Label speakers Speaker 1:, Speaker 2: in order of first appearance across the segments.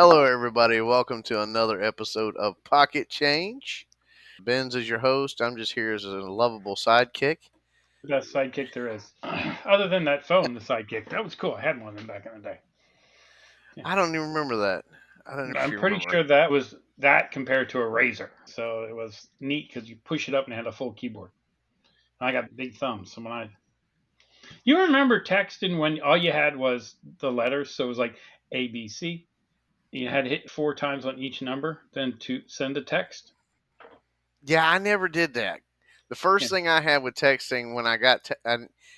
Speaker 1: Hello, everybody. Welcome to another episode of Pocket Change. Benz is your host. I'm just here as a lovable sidekick.
Speaker 2: Best sidekick there is. Other than that phone, the sidekick. That was cool. I had one of them back in the day. Yeah.
Speaker 1: I don't even remember that. I don't know if
Speaker 2: I'm
Speaker 1: you
Speaker 2: pretty
Speaker 1: remember.
Speaker 2: sure that was that compared to a razor. So it was neat because you push it up and it had a full keyboard. I got big thumbs. So when I, you remember texting when all you had was the letters. So it was like A, B, C. You had to hit 4 times on each number, then to send a text.
Speaker 1: Yeah, I never did that. The
Speaker 2: Yeah.
Speaker 1: first thing I had with texting when I got,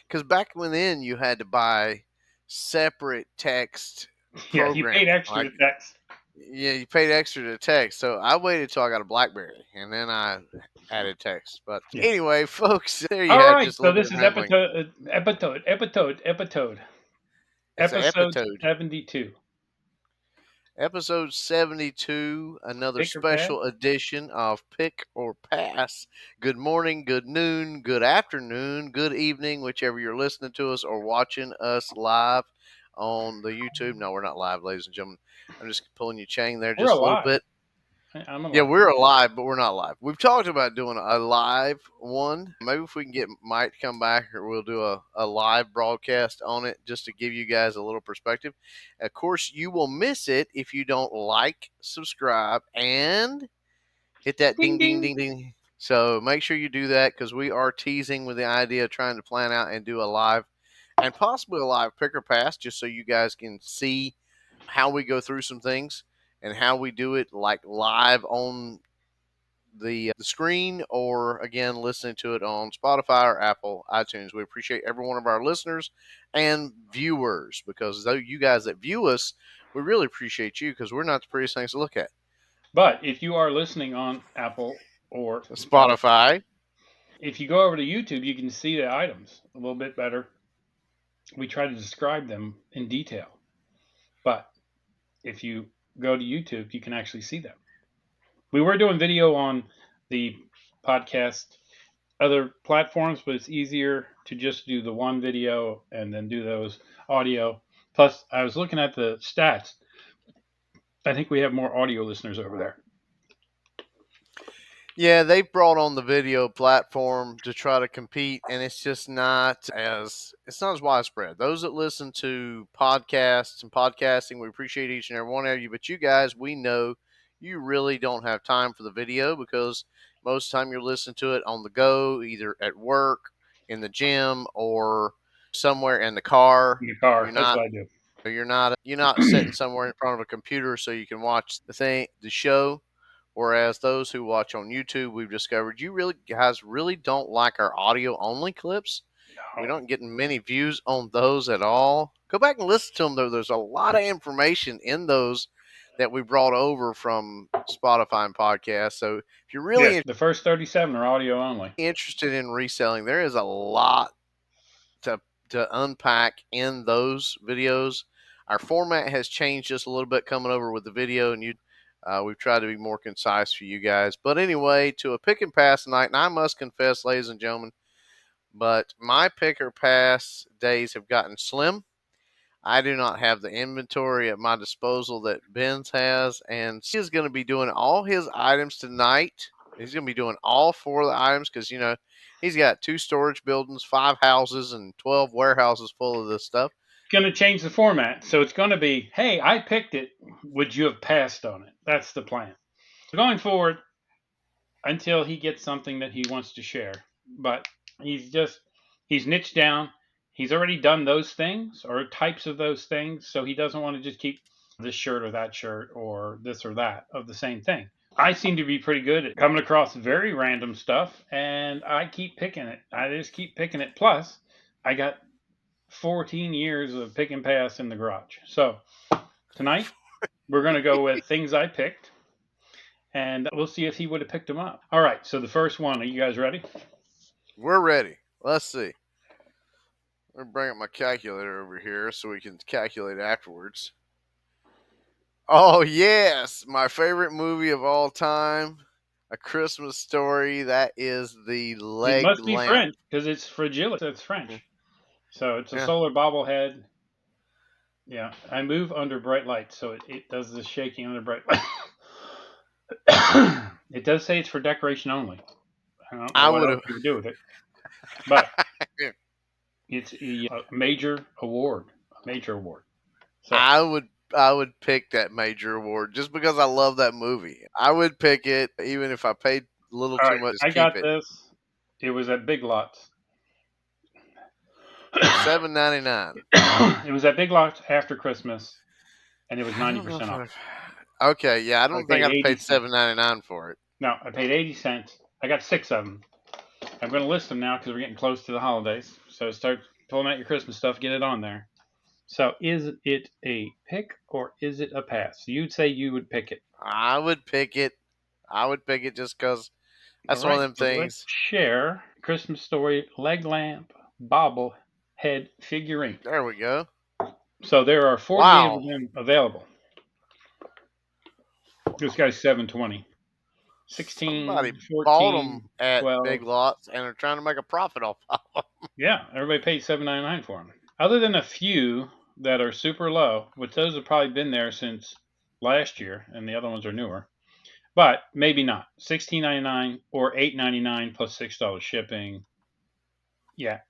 Speaker 1: because back when then you had to buy separate text
Speaker 2: Yeah. You paid
Speaker 1: programming.
Speaker 2: extra to text.
Speaker 1: Yeah, you paid extra to text. So I waited till I got a BlackBerry and then I added text. But
Speaker 2: Yeah.
Speaker 1: anyway, folks, there you
Speaker 2: All
Speaker 1: have
Speaker 2: right.
Speaker 1: just a
Speaker 2: So
Speaker 1: little bit
Speaker 2: this
Speaker 1: of
Speaker 2: is
Speaker 1: rambling. It's an
Speaker 2: episode
Speaker 1: episode.
Speaker 2: 72.
Speaker 1: Episode 72, another
Speaker 2: Pick or pass.
Speaker 1: special edition of Pick or Pass. Good morning, good noon, good afternoon, good evening, whichever you're listening to us or watching us live on the YouTube. No, we're not live, ladies and gentlemen. I'm just pulling your chain there
Speaker 2: We're
Speaker 1: just a little
Speaker 2: alive.
Speaker 1: bit.
Speaker 2: I'm
Speaker 1: Yeah,
Speaker 2: alive.
Speaker 1: we're alive, but we're not live. We've talked about doing a live one. Maybe if we can get Mike to come back, or we'll do a live broadcast on it just to give you guys a little perspective. Of course, you will miss it if you don't like, subscribe, and hit that
Speaker 2: Ding
Speaker 1: ding, ding,
Speaker 2: ding.
Speaker 1: ding, ding. So make sure you do that because we are teasing with the idea of trying to plan out and do a live and possibly a live picker pass just so you guys can see how we go through some things and how we do it like live on the screen or again listening to it on Spotify or Apple iTunes. We appreciate every one of our listeners and viewers because though you guys that view us, we really appreciate you because we're not the prettiest things to look at.
Speaker 2: But if you are listening on Apple or Spotify,
Speaker 1: Spotify.
Speaker 2: if you go over to YouTube, you can see the items a little bit better. We try to describe them in detail. But if you go to YouTube, you can actually see them. We were doing video on the podcast other platforms, but it's easier to just do the one video and then do those audio. Plus, I was looking at the stats. I think we have more audio listeners over there.
Speaker 1: Yeah, they brought on the video platform to try to compete, and it's not as widespread. Those that listen to podcasts and podcasting, we appreciate each and every one of you. But you guys, we know you really don't have time for the video because most of the time you're listening to it on the go, either at work, in the gym, or somewhere in the car.
Speaker 2: In the car,
Speaker 1: You're
Speaker 2: that's
Speaker 1: not
Speaker 2: what I do.
Speaker 1: you're not sitting somewhere in front of a computer so you can watch the show. Whereas those who watch on YouTube, we've discovered you really guys really don't like our audio only clips. We
Speaker 2: No.
Speaker 1: don't get many views on those at all. Go back and listen to them though. There's a lot of information in those that we brought over from Spotify and podcasts. So if you're
Speaker 2: Yes,
Speaker 1: really
Speaker 2: the first 37 are audio only.
Speaker 1: interested in reselling, there is a lot to unpack in those videos. Our format has changed just a little bit coming over with the video and YouTube. We've tried to be more concise for you guys. But anyway, to a pick and pass tonight, and I must confess, ladies and gentlemen, but my pick or pass days have gotten slim. I do not have the inventory at my disposal that Ben's has, and he is going to be doing all his items tonight. He's going to be doing all four of the items because, he's got two storage buildings, five houses, and 12 warehouses full of this stuff.
Speaker 2: Going to change the format. So it's going to be, hey, I picked it. Would you have passed on it? That's the plan. Going forward, until he gets something that he wants to share. But he's niched down. He's already done those things or types of those things. So he doesn't want to just keep this shirt or that shirt or this or that of the same thing. I seem to be pretty good at coming across very random stuff, and I keep picking it. I just keep picking it. Plus, I got 14 years of pick and pass in the garage. So tonight, we're going to go with things I picked, and we'll see if he would have picked them up. All right, so the first one, are you guys ready?
Speaker 1: We're ready. Let's see. Let me bring up my calculator over here so we can calculate afterwards. Oh, yes. My favorite movie of all time, A Christmas Story. That is the
Speaker 2: It
Speaker 1: leg
Speaker 2: must be
Speaker 1: lamp.
Speaker 2: French because it's fragile. It's French. So it's a
Speaker 1: Yeah.
Speaker 2: solar bobblehead. Yeah, I move under bright light, so it does the shaking under bright light. It does say it's for decoration only. I don't know
Speaker 1: I
Speaker 2: what
Speaker 1: would
Speaker 2: else
Speaker 1: have.
Speaker 2: you would do with it, but it's a major award, a major award. So,
Speaker 1: I would. I would pick that major award just because I love that movie. I would pick it even if I paid a little
Speaker 2: all
Speaker 1: too
Speaker 2: right,
Speaker 1: much to
Speaker 2: I
Speaker 1: keep
Speaker 2: got
Speaker 1: it.
Speaker 2: this. It was at Big Lots.
Speaker 1: For $7.99.
Speaker 2: It was at Big Lots after Christmas, and it was
Speaker 1: I
Speaker 2: ninety
Speaker 1: don't know
Speaker 2: percent
Speaker 1: if
Speaker 2: off.
Speaker 1: I. Okay, yeah, I
Speaker 2: I
Speaker 1: don't think
Speaker 2: paid
Speaker 1: I'd have paid
Speaker 2: 80 cents.
Speaker 1: $7.99 for it.
Speaker 2: No, I paid 80 cents. I got six of them. I'm going to list them now because we're getting close to the holidays. So start pulling out your Christmas stuff, get it on there. So is it a pick or is it a pass? You'd say you would pick it.
Speaker 1: I would pick it. I would pick it just because
Speaker 2: All
Speaker 1: that's one of
Speaker 2: right,
Speaker 1: them
Speaker 2: so let's
Speaker 1: things.
Speaker 2: share Christmas Story leg lamp bobblehead figurine.
Speaker 1: There we go.
Speaker 2: So there are 48 of
Speaker 1: Wow.
Speaker 2: them available. This guy's 720.
Speaker 1: Somebody
Speaker 2: 16,
Speaker 1: bought
Speaker 2: 14,
Speaker 1: them at
Speaker 2: 12.
Speaker 1: Big Lots and are trying to make a profit off of 'em.
Speaker 2: Yeah, everybody paid 7.99 for them. Other than a few that are super low, which those have probably been there since last year, and the other ones are newer. But maybe not. 16.99 or 8.99 plus $6 shipping. Yeah,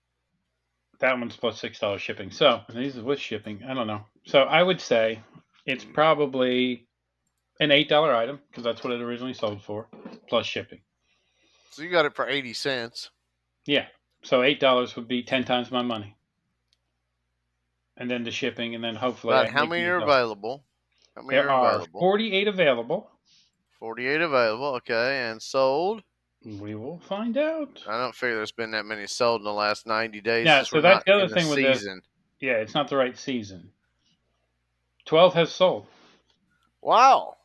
Speaker 2: that one's plus $6 shipping. So these are with shipping. I don't know. So I would say it's probably an $8 item because that's what it originally sold for, plus shipping.
Speaker 1: So you got it for 80 cents.
Speaker 2: Yeah. So $8 would be 10 times my money, and then the shipping, and then hopefully
Speaker 1: But
Speaker 2: I
Speaker 1: how
Speaker 2: make
Speaker 1: many
Speaker 2: the
Speaker 1: are
Speaker 2: $8.
Speaker 1: available? How many
Speaker 2: There
Speaker 1: are
Speaker 2: are
Speaker 1: available?
Speaker 2: 48 available.
Speaker 1: 48 available. Okay. And sold?
Speaker 2: We will find out.
Speaker 1: I don't figure there's been that many sold in the last 90 days
Speaker 2: Yeah,
Speaker 1: since
Speaker 2: so
Speaker 1: we're
Speaker 2: that's
Speaker 1: not
Speaker 2: the other
Speaker 1: in the
Speaker 2: thing with this.
Speaker 1: season.
Speaker 2: Yeah, it's not the right season. 12 has sold.
Speaker 1: Wow.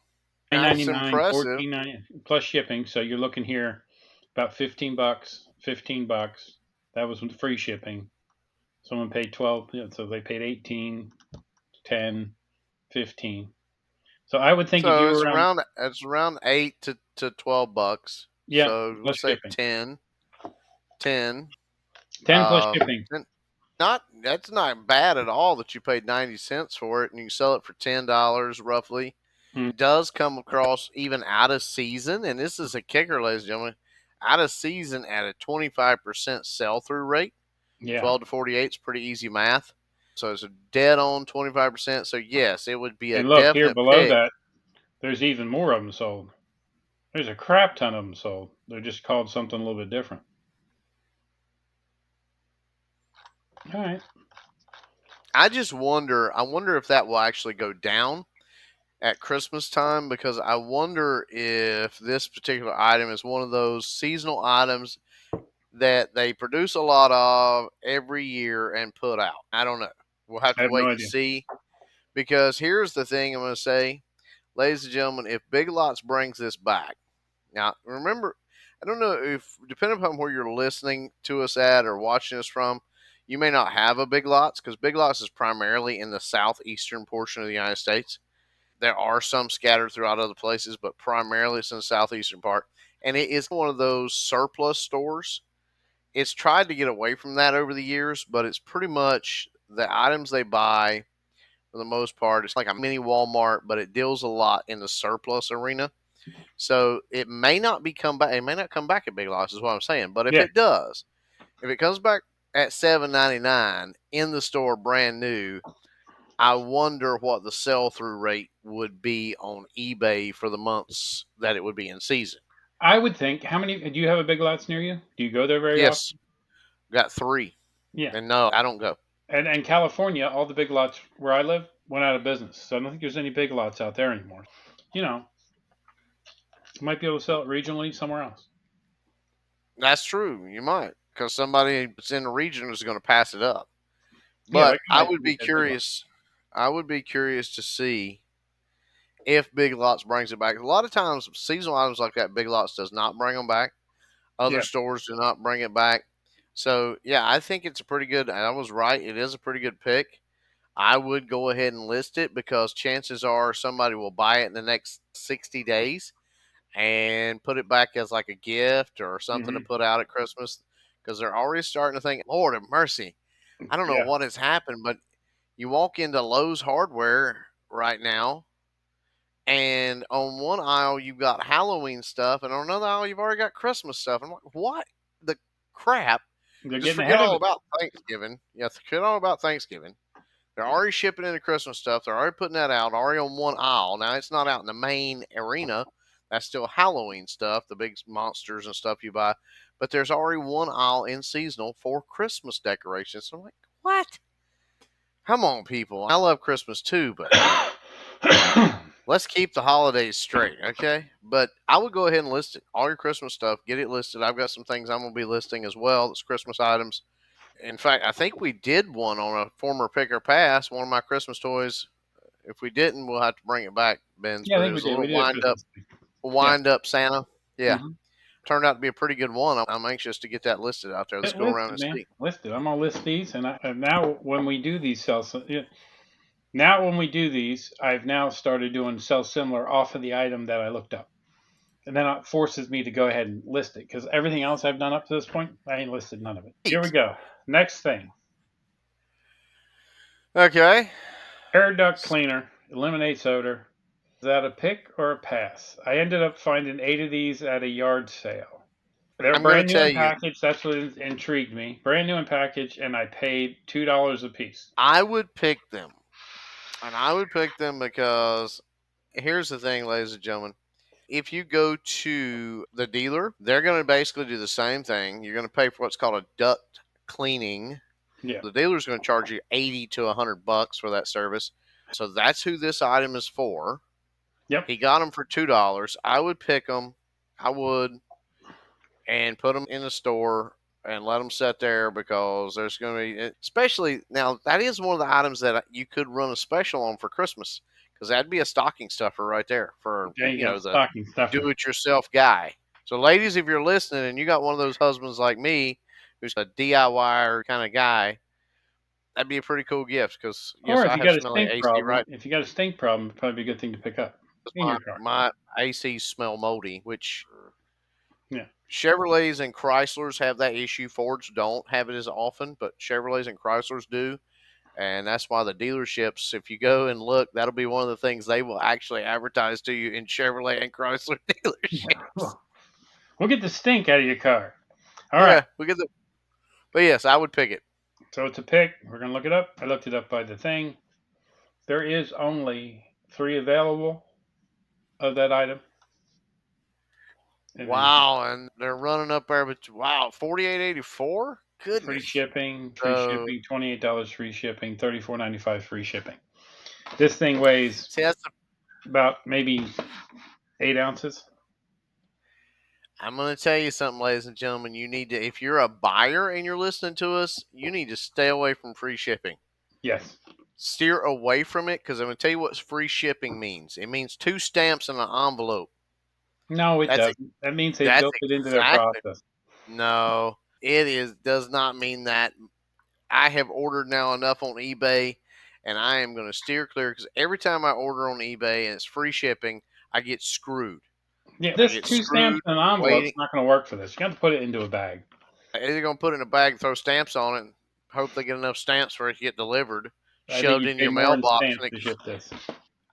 Speaker 1: That's
Speaker 2: 9.99,
Speaker 1: impressive.
Speaker 2: 14.99 plus shipping. So you're looking here about 15 bucks, 15 bucks. That was with free shipping. Someone paid 12, yeah, so they paid 18, 10, 15. So I would think if you
Speaker 1: So
Speaker 2: were around,
Speaker 1: it's around 8 to $12.
Speaker 2: yeah,
Speaker 1: So we'll
Speaker 2: plus
Speaker 1: say
Speaker 2: shipping.
Speaker 1: 10. 10.
Speaker 2: 10 plus shipping.
Speaker 1: Not that's not bad at all that you paid 90 cents for it and you can sell it for $10 roughly.
Speaker 2: Mm,
Speaker 1: It does come across even out of season, and this is a kicker, ladies and gentlemen, out of season at a 25% sell through rate.
Speaker 2: yeah.
Speaker 1: 12 to 48 is pretty easy math. So it's a dead on 25%. So yes, it would be a
Speaker 2: And look here
Speaker 1: definite
Speaker 2: below
Speaker 1: pick.
Speaker 2: that, there's even more of them sold. There's a crap ton of them sold. They're just called something a little bit different. All right.
Speaker 1: I wonder if that will actually go down at Christmas time because I wonder if this particular item is one of those seasonal items that they produce a lot of every year and put out. I don't know. We'll have
Speaker 2: I
Speaker 1: to
Speaker 2: have no
Speaker 1: wait and
Speaker 2: idea.
Speaker 1: see because here's the thing I'm going to say, ladies and gentlemen, if Big Lots brings this back. Now, remember, I don't know if depending upon where you're listening to us at or watching us from, you may not have a Big Lots because Big Lots is primarily in the southeastern portion of the United States. There are some scattered throughout other places, but primarily it's in the southeastern part. And it is one of those surplus stores. It's tried to get away from that over the years, but it's pretty much the items they buy for the most part. It's like a mini Walmart, but it deals a lot in the surplus arena. So it may not be come back. It may not come back at Big Lots, is what I'm saying. But if
Speaker 2: Yeah,
Speaker 1: it does, if it comes back at $7.99 in the store, brand new, I wonder what the sell through rate would be on eBay for the months that it would be in season.
Speaker 2: I would think. How many? Do you have a Big Lots near you? Do you go there very often?
Speaker 1: Yes, got three.
Speaker 2: Yeah.
Speaker 1: And no, I don't go.
Speaker 2: And California, all the Big Lots where I live went out of business. So I don't think there's any Big Lots out there anymore. You know, you might be able to sell it regionally somewhere else.
Speaker 1: That's true. You might, because somebody that's in the region is going to pass it up.
Speaker 2: Yeah,
Speaker 1: But
Speaker 2: that guy might be at Big Lots.
Speaker 1: I would be curious to see if Big Lots brings it back. A lot of times, seasonal items like that, Big Lots does not bring them back. Other
Speaker 2: Yeah,
Speaker 1: stores do not bring it back. So yeah, I think it's a pretty good. I was right. It is a pretty good pick. I would go ahead and list it because chances are somebody will buy it in the next 60 days and put it back as like a gift or something to
Speaker 2: hmm,
Speaker 1: put out at Christmas because they're already starting to think, Lord have mercy. I don't know
Speaker 2: yeah.
Speaker 1: what has happened, but You walk into Lowe's Hardware right now, and on one aisle you've got Halloween stuff, and on another aisle you've already got Christmas stuff. I'm like, what the crap?
Speaker 2: They're
Speaker 1: Just
Speaker 2: getting
Speaker 1: forget
Speaker 2: ahead of
Speaker 1: all
Speaker 2: it.
Speaker 1: about Thanksgiving. Yeah, forget all about Thanksgiving. They're already shipping in the Christmas stuff. They're already putting that out, already on one aisle. Now it's not out in the main arena. That's still Halloween stuff, the big monsters and stuff you buy. But there's already one aisle in seasonal for Christmas decorations. So I'm like, what? Come on, people. I love Christmas too, but let's keep the holidays straight, okay? But I would go ahead and list it. All your Christmas stuff, get it listed. I've got some things I'm going to be listing as well. That's Christmas items. In fact, I think we did one on a former pick or pass, one of my Christmas toys. If we didn't, we'll have to bring it back, Ben's.
Speaker 2: Yeah, I
Speaker 1: But it
Speaker 2: think we
Speaker 1: was a
Speaker 2: did. We
Speaker 1: little
Speaker 2: did a Christmas thing. Yeah.
Speaker 1: wind up Santa. Yeah,
Speaker 2: Hmm.
Speaker 1: turned out to be a pretty good one. I'm anxious to get that listed out there. Let's
Speaker 2: Get
Speaker 1: go around
Speaker 2: listed,
Speaker 1: and
Speaker 2: man.
Speaker 1: see.
Speaker 2: Listed. I'm gonna list these, and now when we do these yeah, now when we do these, I've now started doing sell similar off of the item that I looked up, and then it forces me to go ahead and list it because everything else I've done up to this point, I ain't listed none of it. Here we
Speaker 1: Neat.
Speaker 2: go. Next thing,
Speaker 1: Okay.
Speaker 2: air duct cleaner eliminates odor. Is that a pick or a pass? I ended up finding 8 of these at a yard sale. They're
Speaker 1: I'm going to
Speaker 2: brand new
Speaker 1: tell
Speaker 2: in
Speaker 1: you,
Speaker 2: package. That's what intrigued me. Brand new in package, and I paid $2 a piece.
Speaker 1: I would pick them. And I would pick them because here's the thing, ladies and gentlemen. If you go to the dealer, they're going to basically do the same thing. You're going to pay for what's called a duct cleaning.
Speaker 2: Yeah.
Speaker 1: The dealer's going to charge you 80 to $100 for that service. So that's who this item is for.
Speaker 2: Yep.
Speaker 1: He got them for $2. I would pick them. I would, and put them in the store and let them sit there because there's going to be, especially now, that is one of the items that you could run a special on for Christmas because that'd be a stocking stuffer right there for,
Speaker 2: There you go.
Speaker 1: the
Speaker 2: Stocking stuffer.
Speaker 1: do it yourself guy. So, ladies, if you're listening and you got one of those husbands like me who's a DIY kind of guy, that'd be a pretty cool gift because,
Speaker 2: Or
Speaker 1: yes,
Speaker 2: if
Speaker 1: I
Speaker 2: you
Speaker 1: have
Speaker 2: got a
Speaker 1: smelly
Speaker 2: stink
Speaker 1: AC
Speaker 2: problem,
Speaker 1: right
Speaker 2: it'd probably be a good thing to pick up in
Speaker 1: now.
Speaker 2: your car.
Speaker 1: My AC smell moldy, which
Speaker 2: Yeah.
Speaker 1: Chevrolets and Chryslers have that issue. Fords don't have it as often, but Chevrolets and Chryslers do. And that's why the dealerships, if you go and look, that'll be one of the things they will actually advertise to you in Chevrolet and Chrysler dealerships.
Speaker 2: We'll get the stink out of your car. All right.
Speaker 1: Yeah, we get the. But yes, I would pick it.
Speaker 2: So it's a pick. We're going to look it up. I looked it up by the thing. There is only 3 available of that item. And then
Speaker 1: Wow, and they're running up there, but wow, 48.84.
Speaker 2: free
Speaker 1: Goodness.
Speaker 2: shipping,
Speaker 1: So
Speaker 2: $28 free shipping, 34.95 free shipping. This thing weighs
Speaker 1: see, that's.
Speaker 2: about maybe 8 ounces.
Speaker 1: I'm going to tell you something, ladies and gentlemen. You need to, if you're a buyer and you're listening to us, you need to stay away from free shipping.
Speaker 2: Yes.
Speaker 1: Steer away from it because I'm going to tell you what free shipping means. It means 2 stamps in an envelope.
Speaker 2: No, it
Speaker 1: That's
Speaker 2: doesn't. That means they
Speaker 1: that's
Speaker 2: built it into their
Speaker 1: exactly
Speaker 2: process.
Speaker 1: no. It is does not mean that. I have ordered now enough on eBay, and I am going to steer clear because every time I order on eBay and it's free shipping, I get screwed.
Speaker 2: Yeah,
Speaker 1: I
Speaker 2: this
Speaker 1: get
Speaker 2: 2 stamps
Speaker 1: screwed
Speaker 2: in an envelope's
Speaker 1: waiting.
Speaker 2: not going to work for this. You got to put it into a bag.
Speaker 1: They're going to put it in a bag, throw stamps on it, and hope they get enough stamps for it to get delivered,
Speaker 2: I think
Speaker 1: shoved
Speaker 2: you
Speaker 1: in
Speaker 2: pay
Speaker 1: your
Speaker 2: more in
Speaker 1: mailbox.
Speaker 2: stamps to ship this.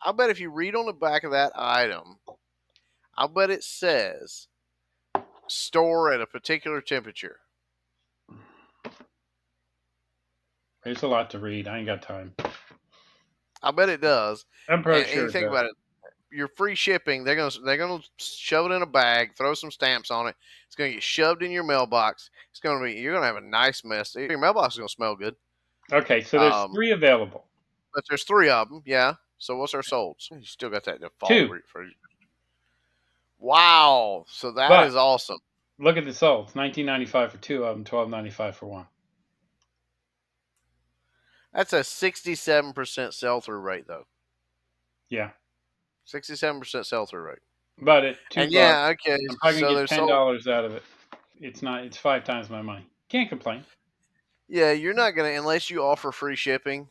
Speaker 1: I'll bet if you read on the back of that item, I'll bet it says store at a particular temperature.
Speaker 2: There's a lot to read. I ain't got time.
Speaker 1: I bet it does.
Speaker 2: I'm pretty
Speaker 1: And
Speaker 2: sure
Speaker 1: you
Speaker 2: it
Speaker 1: think
Speaker 2: does.
Speaker 1: about it, your free shipping, they're gonna shove it in a bag, throw some stamps on it. It's gonna get shoved in your mailbox. You're gonna have a nice mess. Your mailbox is gonna smell good.
Speaker 2: Okay, so there's
Speaker 1: Um,
Speaker 2: 3 available.
Speaker 1: but there's 3 of them. Yeah. So what's our solds? You still got that default
Speaker 2: 2.
Speaker 1: for. Wow. So that
Speaker 2: But
Speaker 1: is awesome.
Speaker 2: look at the solds. 19.95 for 2 of them, 12.95 for 1.
Speaker 1: That's a 67% sell through rate though.
Speaker 2: Yeah.
Speaker 1: 67% sell through rate.
Speaker 2: But at
Speaker 1: And
Speaker 2: 2 bucks,
Speaker 1: yeah, okay.
Speaker 2: I'm probably going
Speaker 1: So
Speaker 2: to get
Speaker 1: they're sold.
Speaker 2: $10 out of it. It's 5 times my money. Can't complain.
Speaker 1: Yeah, you're not gonna unless you offer free shipping.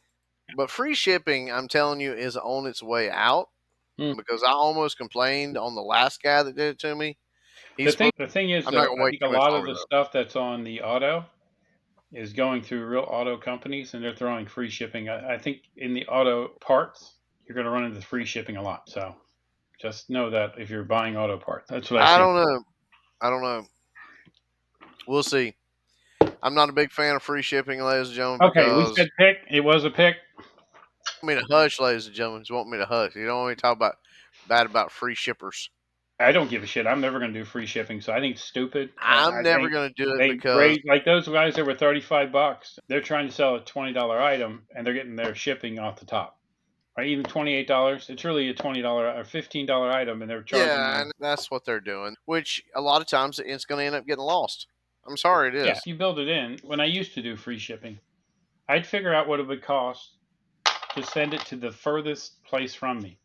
Speaker 1: But free shipping, I'm telling you, is on its way out
Speaker 2: Hmm.
Speaker 1: because I almost complained on the last guy that did it to me. He's supposed.
Speaker 2: The thing is
Speaker 1: I'm not
Speaker 2: though,
Speaker 1: gonna
Speaker 2: I
Speaker 1: wait
Speaker 2: think a
Speaker 1: too much
Speaker 2: lot of
Speaker 1: longer
Speaker 2: the
Speaker 1: though.
Speaker 2: stuff that's on the auto is going through real auto companies, and they're throwing free shipping. I think in the auto parts, you're going to run into free shipping a lot. So just know that if you're buying auto parts, that's what I've
Speaker 1: I
Speaker 2: seen.
Speaker 1: don't know. I don't know. We'll see. I'm not a big fan of free shipping, ladies and gentlemen,
Speaker 2: Okay, we said
Speaker 1: because
Speaker 2: pick. It was a pick.
Speaker 1: you want me to hush, ladies and gentlemen. You want me to hush. You don't want me to talk about bad about free shippers.
Speaker 2: I don't give a shit. I'm never going to do free shipping. So I think it's stupid.
Speaker 1: I'm
Speaker 2: I
Speaker 1: never
Speaker 2: think
Speaker 1: going to do it
Speaker 2: they
Speaker 1: because
Speaker 2: raise like those guys that were $35. They're trying to sell a $20 item, and they're getting their shipping off the top. Right, even $28. It's really a $20 or $15 item, and they're charging
Speaker 1: yeah,
Speaker 2: you.
Speaker 1: and that's what they're doing. Which a lot of times it's going to end up getting lost. I'm sorry, it
Speaker 2: Yeah,
Speaker 1: is.
Speaker 2: if you build it in, when I used to do free shipping, I'd figure out what it would cost to send it to the furthest place from me.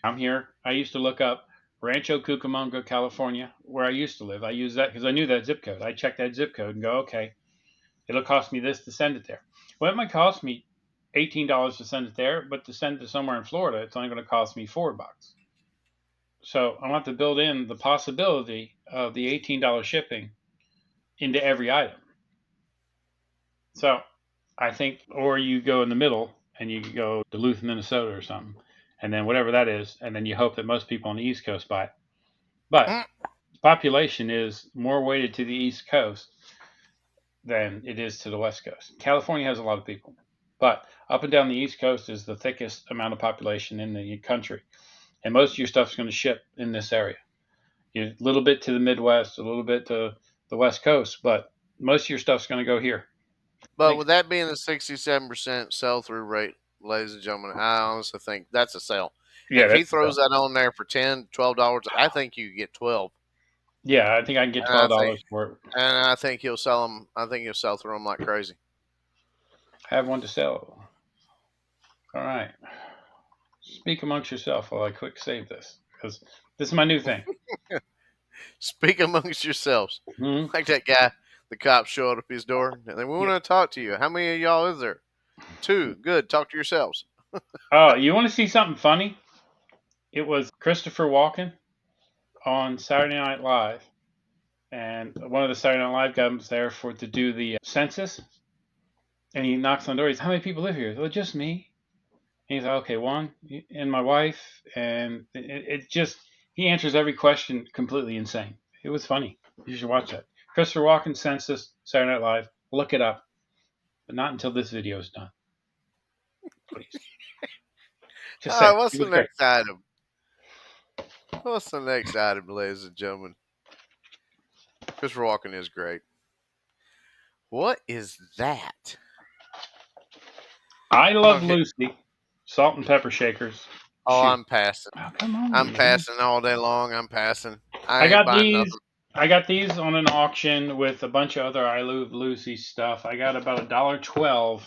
Speaker 2: I'm here. I used to look up Rancho Cucamonga, California, where I used to live. I used that because I knew that zip code. I checked that zip code and go, okay, it'll cost me this to send it there. Well, it might cost me $18 to send it there, but to send it to somewhere in Florida, it's only going to cost me $4. So I want to build in the possibility of the $18 shipping into every item. So I think, or you go in the middle and you go Duluth, Minnesota or something, and then whatever that is, and then you hope that most people on the East Coast buy it. But
Speaker 1: Mm.
Speaker 2: the population is more weighted to the East Coast than it is to the West Coast. California has a lot of people, but up and down the East Coast is the thickest amount of population in the country, and most of your stuff's going to ship in this area. A little bit to the Midwest, a little bit to the West Coast, but most of your stuff's going to go here. I
Speaker 1: But
Speaker 2: think,
Speaker 1: with that being the 67% sell through rate, ladies and gentlemen, I honestly think that's a sell. And
Speaker 2: yeah,
Speaker 1: if he
Speaker 2: that's
Speaker 1: throws that on there for $10, $12, I think you get 12.
Speaker 2: yeah. I think I can get
Speaker 1: And I think
Speaker 2: $12 for it.
Speaker 1: and I think he'll sell them. I think he'll sell through them like crazy.
Speaker 2: Have one to sell. All right. Speak amongst yourself while I quick save this because this is my new thing.
Speaker 1: Speak amongst yourselves.
Speaker 2: Hmm.
Speaker 1: Like that guy, the cops showed up his door and they want
Speaker 2: Yeah.
Speaker 1: to talk to you. How many of y'all is there? Two. Good. Talk to yourselves.
Speaker 2: Oh, you want to see something funny? It was Christopher Walken on Saturday Night Live, and one of the Saturday Night Live guys was there for to do the census, and he knocks on the door. He's, how many people live here? Well, just me. And he's like, okay, one, and my wife, and it just he answers every question completely insane. It was funny. You should watch that. Christopher Walken census Saturday Night Live. Look it up, but not until this video is done, please. Just
Speaker 1: All right.
Speaker 2: say
Speaker 1: What's
Speaker 2: it
Speaker 1: the
Speaker 2: was great.
Speaker 1: next item? What's the next item, ladies and gentlemen? Christopher Walken is great. What is that?
Speaker 2: I love
Speaker 1: Okay.
Speaker 2: Lucy. Salt and pepper shakers.
Speaker 1: Oh,
Speaker 2: Shoot.
Speaker 1: I'm passing.
Speaker 2: Oh, come on,
Speaker 1: I'm
Speaker 2: man.
Speaker 1: passing all day long. I'm passing. I
Speaker 2: I
Speaker 1: ain't
Speaker 2: got
Speaker 1: buying
Speaker 2: these.
Speaker 1: nothing.
Speaker 2: I got these on an auction with a bunch of other I Love Lucy stuff. I got about $1.12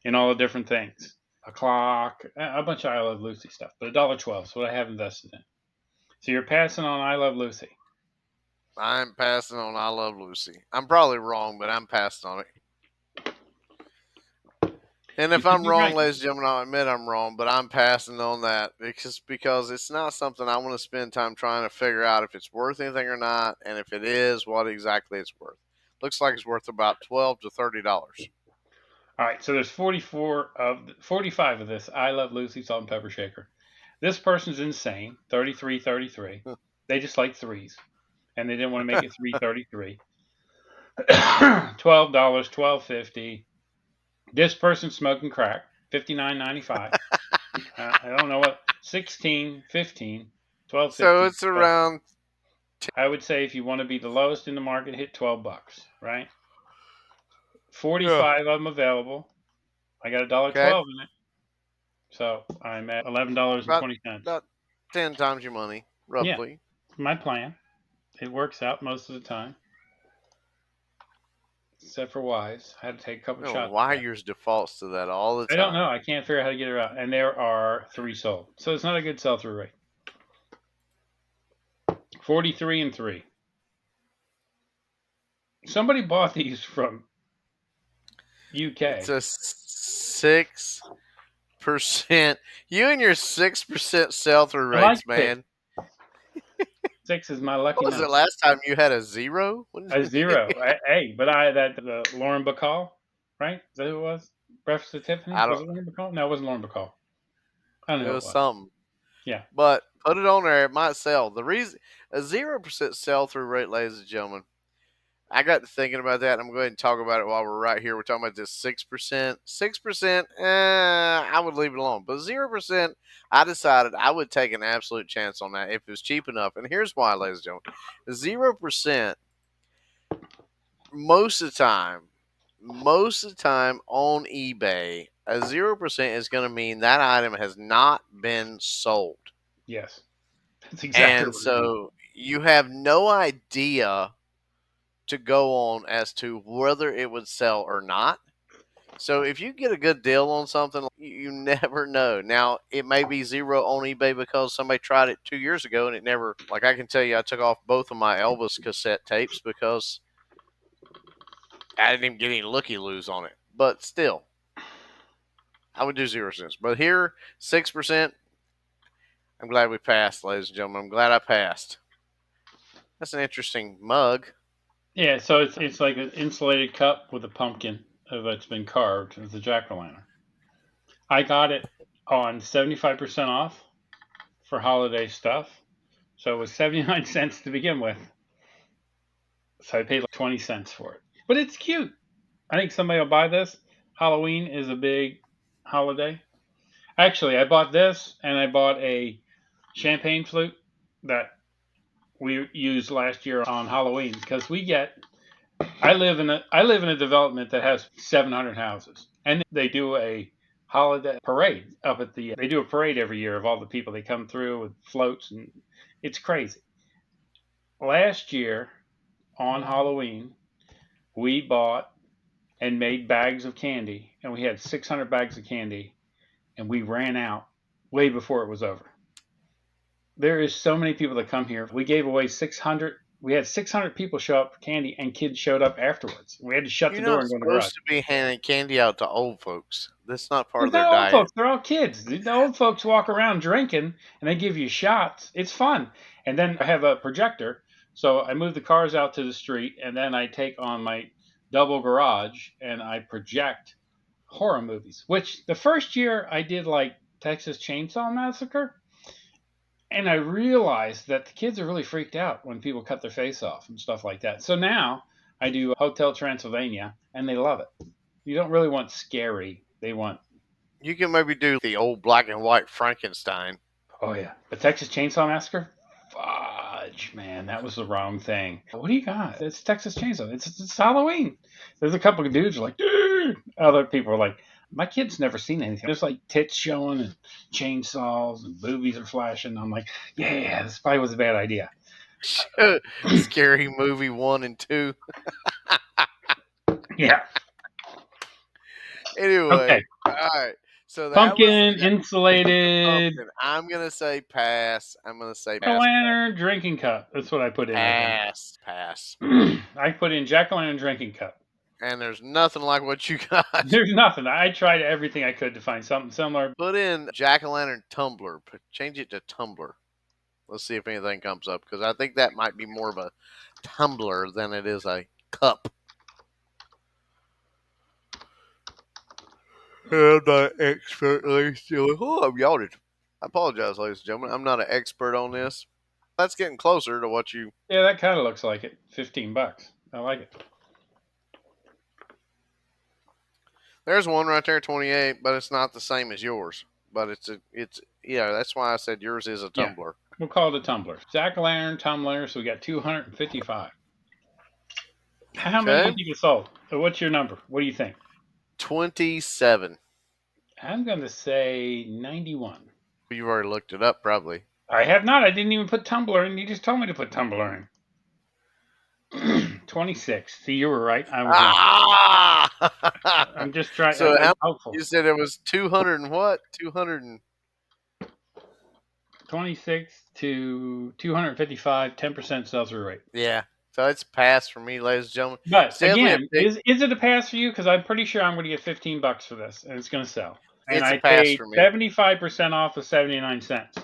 Speaker 2: in all the different things. A clock, a bunch of I Love Lucy stuff, but $1.12 is what I have invested in. So you're passing on I Love Lucy.
Speaker 1: I'm passing on I Love Lucy. I'm probably wrong, but I'm passing on it. And
Speaker 2: You
Speaker 1: if
Speaker 2: could
Speaker 1: I'm
Speaker 2: be
Speaker 1: wrong,
Speaker 2: right.
Speaker 1: ladies and gentlemen, I'll admit I'm wrong, but I'm passing on that because it's not something I want to spend time trying to figure out if it's worth anything or not, and if it is, what exactly it's worth. Looks like it's worth about $12 to $30.
Speaker 2: All right, so there's 45 of this I Love Lucy salt and pepper shaker. This person's insane. 33, 33. They just like threes, and they didn't want to make it 333. $12, 12.50. This person's smoking crack. 59.95. I don't know what 16, 15,
Speaker 1: So
Speaker 2: 12.50.
Speaker 1: it's around.
Speaker 2: I would say if you want to be the lowest in the market, hit $12, right?
Speaker 1: Yeah.
Speaker 2: 45 of them available. I got a dollar
Speaker 1: Okay.
Speaker 2: 12 in it. So I'm at
Speaker 1: About
Speaker 2: $11.20.
Speaker 1: about 10 times your money,
Speaker 2: Yeah,
Speaker 1: roughly.
Speaker 2: my plan. It works out most of the time, except for Wise. I had to take a couple
Speaker 1: I don't know
Speaker 2: shots
Speaker 1: why
Speaker 2: at that.
Speaker 1: yours defaults to that all the
Speaker 2: I don't know.
Speaker 1: time.
Speaker 2: I can't figure out how to get it out. And there are three sold. So it's not a good sell through rate. 43 and 3. Somebody bought these from
Speaker 1: It's
Speaker 2: UK.
Speaker 1: a 6%. You and your 6% sell through
Speaker 2: I like
Speaker 1: rates,
Speaker 2: 6.
Speaker 1: man.
Speaker 2: 6 is my lucky
Speaker 1: What was it
Speaker 2: number.
Speaker 1: last time you had a zero? When
Speaker 2: A zero. Hey, but I that Lauren Bacall. right? Is that who it was? Breakfast at Tiffany's?
Speaker 1: I
Speaker 2: Was
Speaker 1: don't.
Speaker 2: it Lauren Bacall? No, it wasn't Lauren Bacall. I don't know
Speaker 1: It
Speaker 2: who it
Speaker 1: was
Speaker 2: was.
Speaker 1: something.
Speaker 2: Yeah.
Speaker 1: But put it on there. It might sell. The reason a 0% sell through rate, ladies and gentlemen. I got to thinking about that. I'm going to go ahead and talk about it while we're right here. We're talking about this 6%. 6%, I would leave it alone. But 0%, I decided I would take an absolute chance on that if it was cheap enough. And here's why, ladies and gentlemen. 0%, most of the time, on eBay, a 0% is going to mean that item has not been sold.
Speaker 2: Yes. That's exactly
Speaker 1: And
Speaker 2: what it means.
Speaker 1: so you have no idea to go on as to whether it would sell or not. So if you get a good deal on something, you never know. Now it may be zero on eBay because somebody tried it 2 years ago and it never. Like I can tell you, I took off both of my Elvis cassette tapes because I didn't even get any looky loos on it. But still, I would do 0 cents. But here, 6%. I'm glad we passed, ladies and gentlemen. I'm glad I passed. That's an interesting mug.
Speaker 2: Yeah, so it's like an insulated cup with a pumpkin that's been carved as a jack-o'-lantern. I got it on 75% off for holiday stuff. So it was 79 cents to begin with. So I paid like 20 cents for it. But it's cute. I think somebody will buy this. Halloween is a big holiday. Actually, I bought this and I bought a champagne flute that we used last year on Halloween because I live in a development that has 700 houses, and they do a holiday parade up at the. They do a parade every year of all the people they come through with floats, and it's crazy. Last year on Halloween, we bought and made bags of candy, and we had 600 bags of candy, and we ran out way before it was over. There is so many people that come here. We gave away 600. We had 600 people show up for candy, and kids showed up afterwards. We had to shut the
Speaker 1: You're
Speaker 2: door
Speaker 1: not
Speaker 2: and go in the garage.
Speaker 1: supposed to be handing candy out to old folks. That's not part
Speaker 2: It's
Speaker 1: of their
Speaker 2: not old
Speaker 1: diet.
Speaker 2: folks; they're all kids. The old folks walk around drinking, and they give you shots. It's fun. And then I have a projector, so I move the cars out to the street, and then I take on my double garage and I project horror movies. Which the first year I did like Texas Chainsaw Massacre, and I realized that the kids are really freaked out when people cut their face off and stuff like that. So now I do Hotel Transylvania, and they love it. You don't really want scary; they want.
Speaker 1: You can maybe do the old black and white Frankenstein.
Speaker 2: Oh yeah, the Texas Chainsaw Massacre. Fudge, man, that was the wrong thing. What do you got? It's Texas Chainsaw. It's Halloween. There's a couple of dudes who are like, dude. Other people are like, my kid's never seen anything. There's like tits showing and chainsaws and boobies are flashing. I'm like, yeah, this probably was a bad idea.
Speaker 1: Scary movie 1 and 2.
Speaker 2: Yeah.
Speaker 1: Anyway,
Speaker 2: Okay.
Speaker 1: all right. So that was
Speaker 2: Pumpkin insulated
Speaker 1: pumpkin. I'm gonna say pass. I'm gonna say
Speaker 2: jack o'
Speaker 1: pass.
Speaker 2: lantern drinking cup. That's what I put in. I think
Speaker 1: Pass. Pass.
Speaker 2: I put in jack o' lantern drinking cup.
Speaker 1: And there's nothing like what you got.
Speaker 2: There's nothing. I tried everything I could to find something similar.
Speaker 1: Put in jack o' lantern tumbler. Change it to tumbler. Let's see if anything comes up because I think that might be more of a tumbler than it is a cup. I'm not an expert, ladies and gentlemen. Oh, I'm yawning. I apologize, ladies and gentlemen. I'm not an expert on this. That's getting closer to what you.
Speaker 2: Yeah, that kind of looks like it. $15. I like it.
Speaker 1: There's one right there, 28, but it's not the same as yours. But it's yeah. That's why I said yours is a
Speaker 2: Yeah,
Speaker 1: tumbler.
Speaker 2: we'll call it a tumbler. Jack o' lantern tumbler. So we got 255. How many do
Speaker 1: Okay,
Speaker 2: you think it sold? So what's your number? What do you think?
Speaker 1: 27.
Speaker 2: I'm going to say 91.
Speaker 1: You've already looked it up, probably.
Speaker 2: I have not. I didn't even put tumbler in. You just told me to put tumbler in. 26. See, you were right. I was wrong.
Speaker 1: Ah!
Speaker 2: I'm just trying.
Speaker 1: So
Speaker 2: I'm hopeful.
Speaker 1: you said it was 200 and what? 200 and
Speaker 2: 26 to 255, 10% sell through rate.
Speaker 1: yeah. So it's passed for me, ladies and gentlemen. It's
Speaker 2: But
Speaker 1: definitely a
Speaker 2: again,
Speaker 1: big.
Speaker 2: is it a pass for you? Because I'm pretty sure I'm going to get $15 for this, and it's going to sell. And
Speaker 1: It's a
Speaker 2: I
Speaker 1: pass
Speaker 2: paid
Speaker 1: for me.
Speaker 2: 75% off of 79 cents.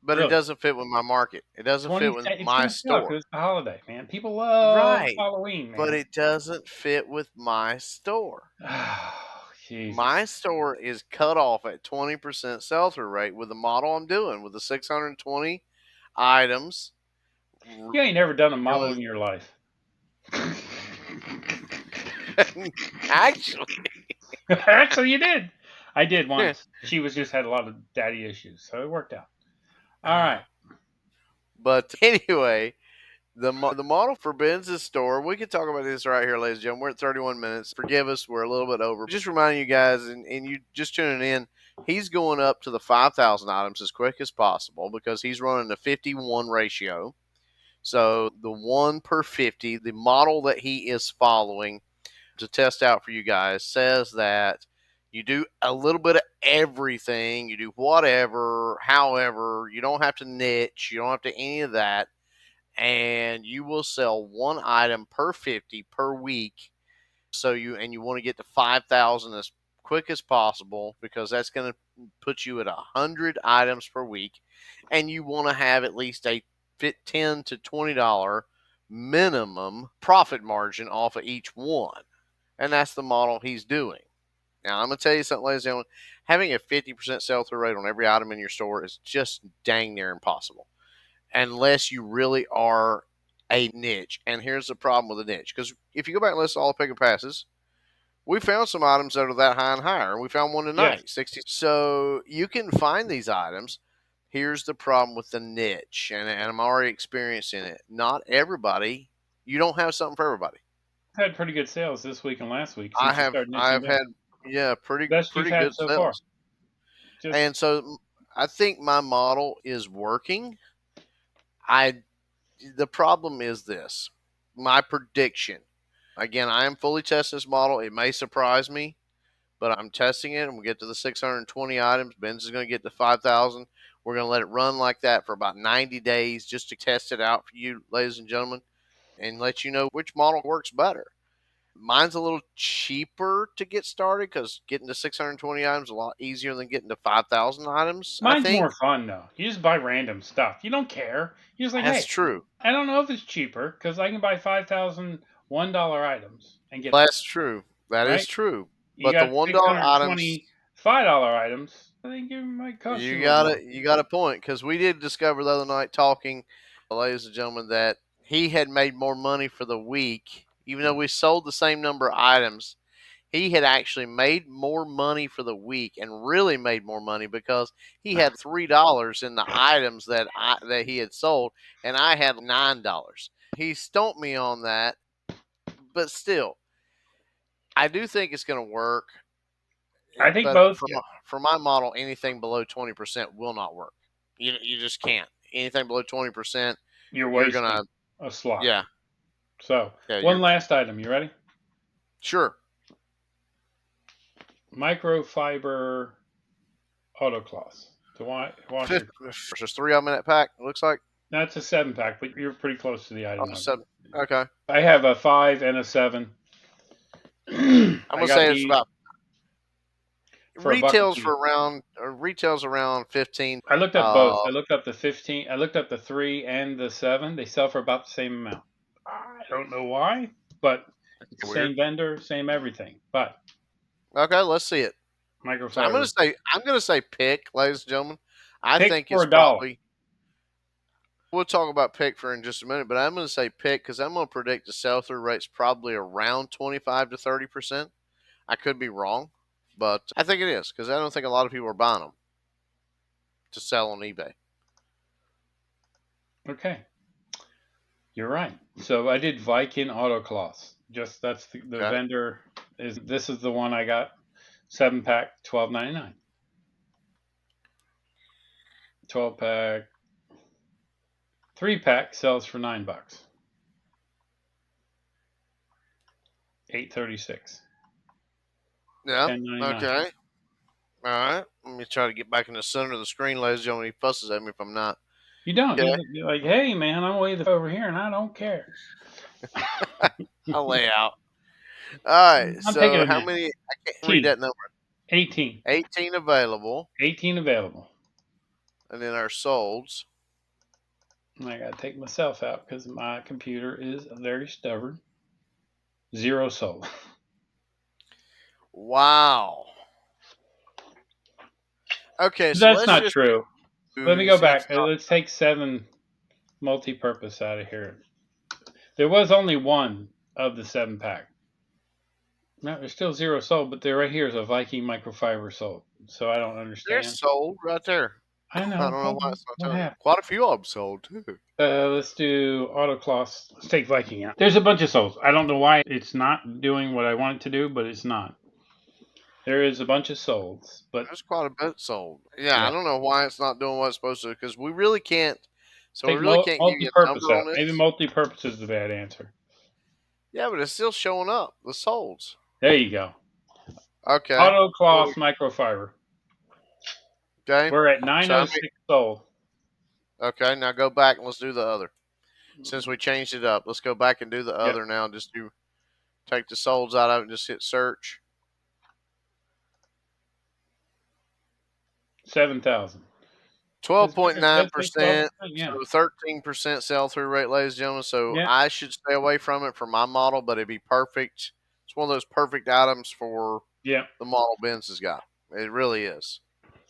Speaker 1: but it
Speaker 2: Really.
Speaker 1: doesn't fit with my market. It doesn't fit with
Speaker 2: It's
Speaker 1: my
Speaker 2: gonna sell because
Speaker 1: store.
Speaker 2: it's the holiday, man. People love
Speaker 1: Right.
Speaker 2: Halloween,
Speaker 1: But
Speaker 2: man.
Speaker 1: it doesn't fit with my store.
Speaker 2: Oh,
Speaker 1: My
Speaker 2: Jesus.
Speaker 1: store is cut off at 20% sell through rate with the model I'm doing with the 620 items.
Speaker 2: You ain't never done a model
Speaker 1: Really,
Speaker 2: in your life.
Speaker 1: actually,
Speaker 2: Actually, you did. I did once. She was just had a lot of daddy issues, so it worked out. All right.
Speaker 1: but anyway, the model for Benz's store, we could talk about this right here, ladies and gentlemen. We're at 31 minutes. Forgive us, we're a little bit over. Just reminding you guys, and you just tuning in, he's going up to the 5,000 items as quick as possible because he's running a 51 ratio. So the 1 per 50, the model that he is following to test out for you guys says that you do a little bit of everything, you do whatever, however, you don't have to niche, you don't have to any of that, and you will sell one item per 50 per week. You want to get to 5,000 as quick as possible because that's going to put you at 100 items per week, and you want to have at least a $10 to $20 minimum profit margin off of each one, and that's the model he's doing. Now, I'm going to tell you something, ladies and gentlemen. Having a 50% sell through rate on every item in your store is just dang near impossible unless you really are a niche. And here's the problem with a niche, because if you go back and list all the pick and passes, we found some items that are that high and higher. We found one
Speaker 2: Yes.
Speaker 1: tonight, 60. So you can find these items. Here's the problem with the niche, and I'm already experiencing it. Not everybody, you don't have something for everybody.
Speaker 2: Had pretty good sales this week and last week
Speaker 1: I
Speaker 2: since you
Speaker 1: have
Speaker 2: started
Speaker 1: I
Speaker 2: niching
Speaker 1: have
Speaker 2: down.
Speaker 1: had, yeah, pretty
Speaker 2: Best you've
Speaker 1: pretty
Speaker 2: had
Speaker 1: good
Speaker 2: so far.
Speaker 1: sales.
Speaker 2: Just
Speaker 1: And so I think my model is working. I The problem is this. My prediction. Again, I am fully testing this model. It may surprise me, but I'm testing it, and we'll get to the 620 items. Ben's is going to get to 5,000. We're going to let it run like that for about 90 days just to test it out for you, ladies and gentlemen, and let you know which model works better. Mine's a little cheaper to get started because getting to 620 items is a lot easier than getting to 5,000 items, I
Speaker 2: mine's more
Speaker 1: think.
Speaker 2: fun though. You just buy random stuff. You don't care. You're just like,
Speaker 1: That's
Speaker 2: hey,
Speaker 1: true.
Speaker 2: I don't know if it's cheaper because I can buy 5,000 $1 items and get them
Speaker 1: That's true. That is
Speaker 2: right.
Speaker 1: true.
Speaker 2: You
Speaker 1: But the
Speaker 2: got
Speaker 1: $1 items,
Speaker 2: 620 $5 items. I think it might cost you a
Speaker 1: you
Speaker 2: little
Speaker 1: got
Speaker 2: more.
Speaker 1: it. You got a point because we did discover the other night talking, ladies and gentlemen, that he had made more money for the week, even though we sold the same number of items. He had actually made more money for the week and really made more money because he had $3 in the items that he had sold, and I had $9. He stumped me on that, but still, I do think it's going to work.
Speaker 2: I think
Speaker 1: But
Speaker 2: both.
Speaker 1: for my model, anything below 20% will not work. You just can't. Anything below 20%,
Speaker 2: You're
Speaker 1: you're gonna,
Speaker 2: wasting a slot.
Speaker 1: yeah,
Speaker 2: So,
Speaker 1: yeah,
Speaker 2: one
Speaker 1: you're
Speaker 2: last item. You ready?
Speaker 1: sure.
Speaker 2: Microfiber autocloths to wash your.
Speaker 1: There's 3 of them in that pack. It looks like.
Speaker 2: That's a 7 pack, but you're pretty close to the
Speaker 1: Oh,
Speaker 2: item number.
Speaker 1: 7. Okay,
Speaker 2: I have a 5 and a 7.
Speaker 1: I'm
Speaker 2: I
Speaker 1: gonna
Speaker 2: got
Speaker 1: say it's
Speaker 2: these
Speaker 1: about
Speaker 2: for a buck a piece.
Speaker 1: retails around 15.
Speaker 2: I looked up both. I looked up the 15. I looked up the 3 and the 7. They sell for about the same amount. I don't know why, but it's the
Speaker 1: Weird.
Speaker 2: same vendor, same everything. But
Speaker 1: Okay, let's see it. So
Speaker 2: microfiber
Speaker 1: I'm gonna say pick, ladies and gentlemen. I
Speaker 2: pick
Speaker 1: think
Speaker 2: for
Speaker 1: it's
Speaker 2: $1.
Speaker 1: probably. We'll talk about pick for in just a minute, but I'm going to say pick because I'm going to predict the sell through rate's probably around 25 to 30%. I could be wrong, but I think it is because I don't think a lot of people are buying them to sell on eBay.
Speaker 2: Okay, you're right. So I did Viking autocloths. Just that's the
Speaker 1: Okay.
Speaker 2: vendor is. This is the one I got. 7 pack, 12.99. 12 pack, 3 pack sells for $9. 8.36.
Speaker 1: Yeah.
Speaker 2: 10.99.
Speaker 1: Okay. All right. Let me try to get back in the center of the screen, ladies and gentlemen. He fusses at me if I'm not.
Speaker 2: You don't.
Speaker 1: Okay.
Speaker 2: You're like, hey man, I'm way over here and I don't care.
Speaker 1: I'll lay out. All right.
Speaker 2: I'm taking
Speaker 1: So
Speaker 2: a
Speaker 1: how
Speaker 2: minute.
Speaker 1: many? I can't read
Speaker 2: 18.
Speaker 1: that number.
Speaker 2: 18.
Speaker 1: 18 available.
Speaker 2: 18 available.
Speaker 1: and then our solds.
Speaker 2: I got to take myself out because my computer is very stubborn. 0 sold.
Speaker 1: Wow. Okay, so
Speaker 2: That's
Speaker 1: let's
Speaker 2: not
Speaker 1: just
Speaker 2: true. Let me
Speaker 1: do
Speaker 2: go
Speaker 1: since
Speaker 2: back. Let's take 7 multi-purpose out of here. There was only one of the 7-pack. No, there's still 0 sold, but there right here is a Viking microfiber sold. So I don't
Speaker 1: there's
Speaker 2: understand.
Speaker 1: sold right there.
Speaker 2: I
Speaker 1: I
Speaker 2: know.
Speaker 1: don't know
Speaker 2: Hold
Speaker 1: why
Speaker 2: on.
Speaker 1: it's not
Speaker 2: What
Speaker 1: telling you.
Speaker 2: happened?
Speaker 1: Quite a few of them sold too.
Speaker 2: Let's do autocloth. Let's take Viking out. There's a bunch of souls. I don't know why it's not doing what I want it to do, but it's not. There is a bunch of souls, but
Speaker 1: There's quite a bit sold. Yeah, I
Speaker 2: yeah.
Speaker 1: don't know why it's not doing what it's supposed to because we really can't. So we
Speaker 2: Take
Speaker 1: really can't give you a
Speaker 2: multi-purpose
Speaker 1: number
Speaker 2: out.
Speaker 1: on
Speaker 2: Maybe
Speaker 1: this.
Speaker 2: multi-purpose is the bad answer.
Speaker 1: Yeah, but it's still showing up the solds.
Speaker 2: There you go.
Speaker 1: Okay. What
Speaker 2: Autocloth microfiber.
Speaker 1: okay.
Speaker 2: We're at
Speaker 1: So I mean,
Speaker 2: 906 sold.
Speaker 1: okay. Now go back and let's do the other. Since we changed it up, let's go back and do the
Speaker 2: Yep,
Speaker 1: other now. Just do take the solds out of it and just hit search.
Speaker 2: 7,000.
Speaker 1: Twelve
Speaker 2: That's
Speaker 1: point
Speaker 2: better.
Speaker 1: nine
Speaker 2: Let's take 12%.
Speaker 1: percent.
Speaker 2: Yeah.
Speaker 1: So 13% sell through rate, ladies and gentlemen. So
Speaker 2: Yeah.
Speaker 1: I should stay away from it for my model, but it'd be perfect. It's one of those perfect items for
Speaker 2: Yeah.
Speaker 1: the model Benz has got. It really is.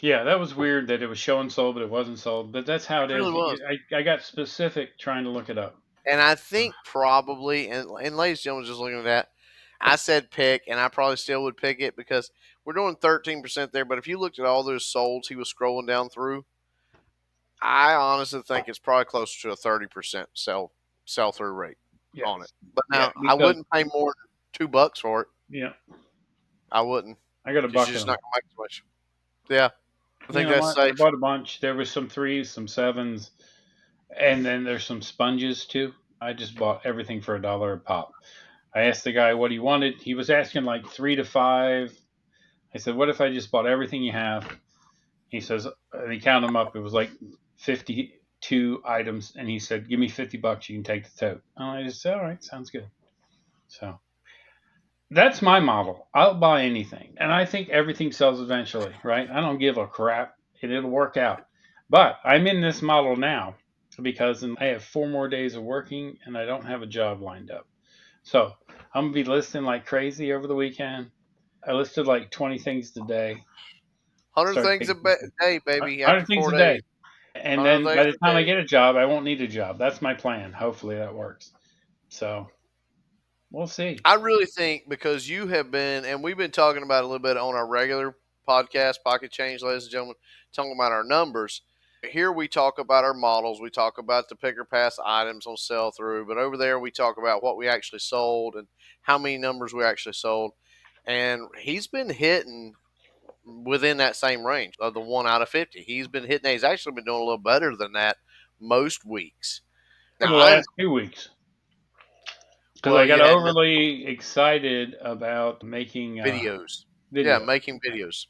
Speaker 2: Yeah, that was weird that it was showing sold, but it wasn't sold. But that's how it
Speaker 1: It really
Speaker 2: is.
Speaker 1: was.
Speaker 2: I got specific trying to look it up.
Speaker 1: And I think probably, and ladies and gentlemen, just looking at that, I said pick, and I probably still would pick it because we're doing 13% there. But if you looked at all those solds he was scrolling down through, I honestly think it's probably closer to a 30% sell through rate
Speaker 2: Yeah.
Speaker 1: on it. But
Speaker 2: Yeah,
Speaker 1: now I
Speaker 2: because
Speaker 1: wouldn't pay more than $2 for it.
Speaker 2: yeah,
Speaker 1: I wouldn't
Speaker 2: I got a
Speaker 1: because you're
Speaker 2: bucket
Speaker 1: just
Speaker 2: of them.
Speaker 1: not gonna make too much. Yeah, I
Speaker 2: You
Speaker 1: think
Speaker 2: know
Speaker 1: that's
Speaker 2: what? I
Speaker 1: safe.
Speaker 2: bought a bunch. There was some threes, some sevens, and then there's some sponges too. I just bought everything for $1 a pop. I asked the guy what he wanted. He was asking like 3 to 5. I said, "What if I just bought everything you have?" He says, and he counted them up. It was like 52 items, and he said, "Give me $50. You can take the tote." And I just said, "All right, sounds good." So that's my model. I'll buy anything, and I think everything sells eventually, right? I don't give a crap. It'll work out. But I'm in this model now because I have 4 more days of working, and I don't have a job lined up. So I'm gonna be listing like crazy over the weekend. I listed like 20 things today.
Speaker 1: 100
Speaker 2: Start
Speaker 1: things
Speaker 2: taking
Speaker 1: a day, baby. After
Speaker 2: 100 things
Speaker 1: 4
Speaker 2: a
Speaker 1: days,
Speaker 2: day. And
Speaker 1: 100
Speaker 2: then by
Speaker 1: things
Speaker 2: the
Speaker 1: a
Speaker 2: time I
Speaker 1: day.
Speaker 2: get a job, I won't need a job. That's my plan. Hopefully that works. So we'll see.
Speaker 1: I really think because you have been, and we've been talking about a little bit on our regular podcast, Pocket Change, ladies and gentlemen, talking about our numbers. Here we talk about our models, we talk about the picker pass items on sell through, but over there we talk about what we actually sold and how many numbers we actually sold. And he's been hitting within that same range of the 1 out of 50. He's been hitting, he's actually been doing a little better than that most weeks.
Speaker 2: For
Speaker 1: Now,
Speaker 2: the
Speaker 1: I'm,
Speaker 2: last 2 weeks, because I
Speaker 1: well,
Speaker 2: got
Speaker 1: you had
Speaker 2: overly excited about making
Speaker 1: videos. Yeah,
Speaker 2: video.
Speaker 1: making videos.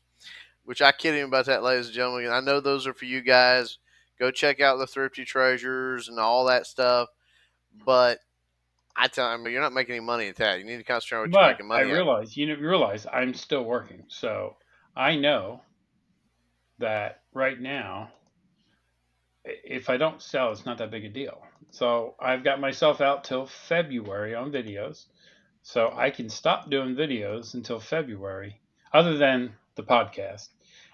Speaker 1: Which I kid him about that, ladies and gentlemen. I know those are for you guys. Go check out the Thrifty Treasures and all that stuff. But I tell you, you're not making any money at that. You need to concentrate on what you're
Speaker 2: But
Speaker 1: making
Speaker 2: I
Speaker 1: money at.
Speaker 2: realize, realize I'm still working. So I know that right now, if I don't sell, it's not that big a deal. So I've got myself out till February on videos. So I can stop doing videos until February, other than the podcast.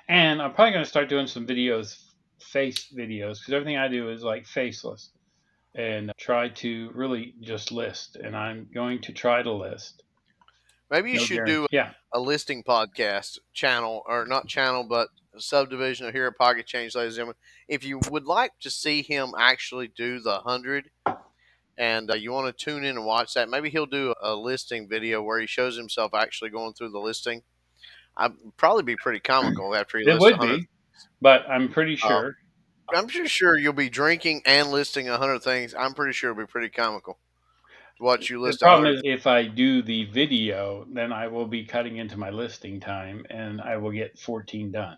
Speaker 2: And I'm probably going to start doing some videos, face videos, because everything I do is like faceless, and try to really just list. And I'm going to try to list.
Speaker 1: Maybe you
Speaker 2: No
Speaker 1: should
Speaker 2: guarantee.
Speaker 1: do
Speaker 2: Yeah.
Speaker 1: a listing podcast channel, or not channel, but a subdivision of here at Pocket Change, ladies and gentlemen. If you would like to see him actually do the 100 and you want to tune in and watch that, maybe he'll do a listing video where he shows himself actually going through the listing. I'd probably be pretty comical after he
Speaker 2: It
Speaker 1: lists
Speaker 2: would
Speaker 1: 100.
Speaker 2: be, but I'm pretty sure.
Speaker 1: I'm just sure you'll be drinking and listing 100 things. I'm pretty sure it'll be pretty comical to watch you
Speaker 2: The
Speaker 1: list
Speaker 2: problem
Speaker 1: 100.
Speaker 2: is if I do the video, then I will be cutting into my listing time and I will get 14 done.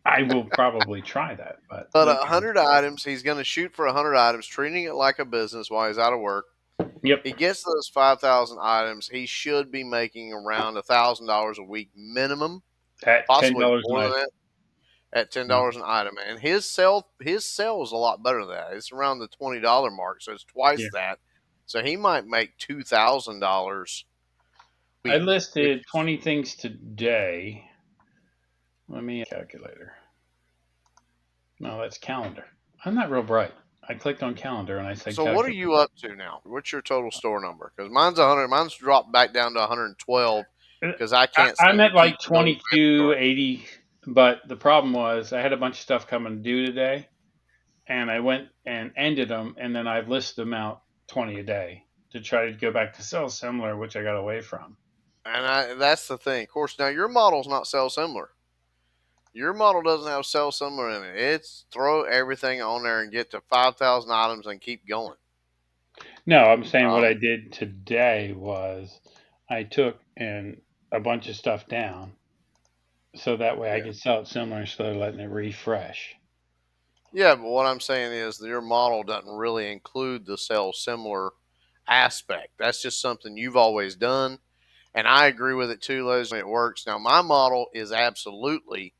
Speaker 2: I will probably try that, but
Speaker 1: But
Speaker 2: we'll
Speaker 1: a
Speaker 2: see.
Speaker 1: 100 items, he's going to shoot for 100 items, treating it like a business while he's out of work.
Speaker 2: Yep.
Speaker 1: He gets those 5,000 items. He should be making around $1,000 a week minimum,
Speaker 2: At
Speaker 1: possibly
Speaker 2: $10 an
Speaker 1: more than
Speaker 2: item.
Speaker 1: that. at $10
Speaker 2: No.
Speaker 1: an item, and his sell is a lot better than that. It's around the $20 mark, so it's
Speaker 2: Yeah.
Speaker 1: twice that. So he might make $2,000 a
Speaker 2: I
Speaker 1: week. If
Speaker 2: listed 20 things today. Let me calculator. No, that's calendar. I'm not real bright. I clicked on calendar and I said
Speaker 1: so, what are
Speaker 2: calculator.
Speaker 1: you up to now? What's your total store number? Because mine's 100. Mine's dropped back down to 112 because I can't
Speaker 2: I'm
Speaker 1: seem to
Speaker 2: at
Speaker 1: keep
Speaker 2: like
Speaker 1: no inventory.
Speaker 2: 2280, but the problem was I had a bunch of stuff coming due today, and I went and ended them, and then I've listed them out 20 a day to try to go back to sell similar, which I got away from.
Speaker 1: That's the thing. Of course, now your model's not sell similar. Your model doesn't have sell similar in it. It's throw everything on there and get to 5,000 items and keep going.
Speaker 2: No, I'm saying what I
Speaker 1: Um,
Speaker 2: did today was I took and a bunch of stuff down so that way I
Speaker 1: yeah.
Speaker 2: could sell it similar instead of letting it refresh.
Speaker 1: Yeah, but what I'm saying is that your model doesn't really include the sell similar aspect. That's just something you've always done. And I agree with it too, Leslie. It works. Now, my model is absolutely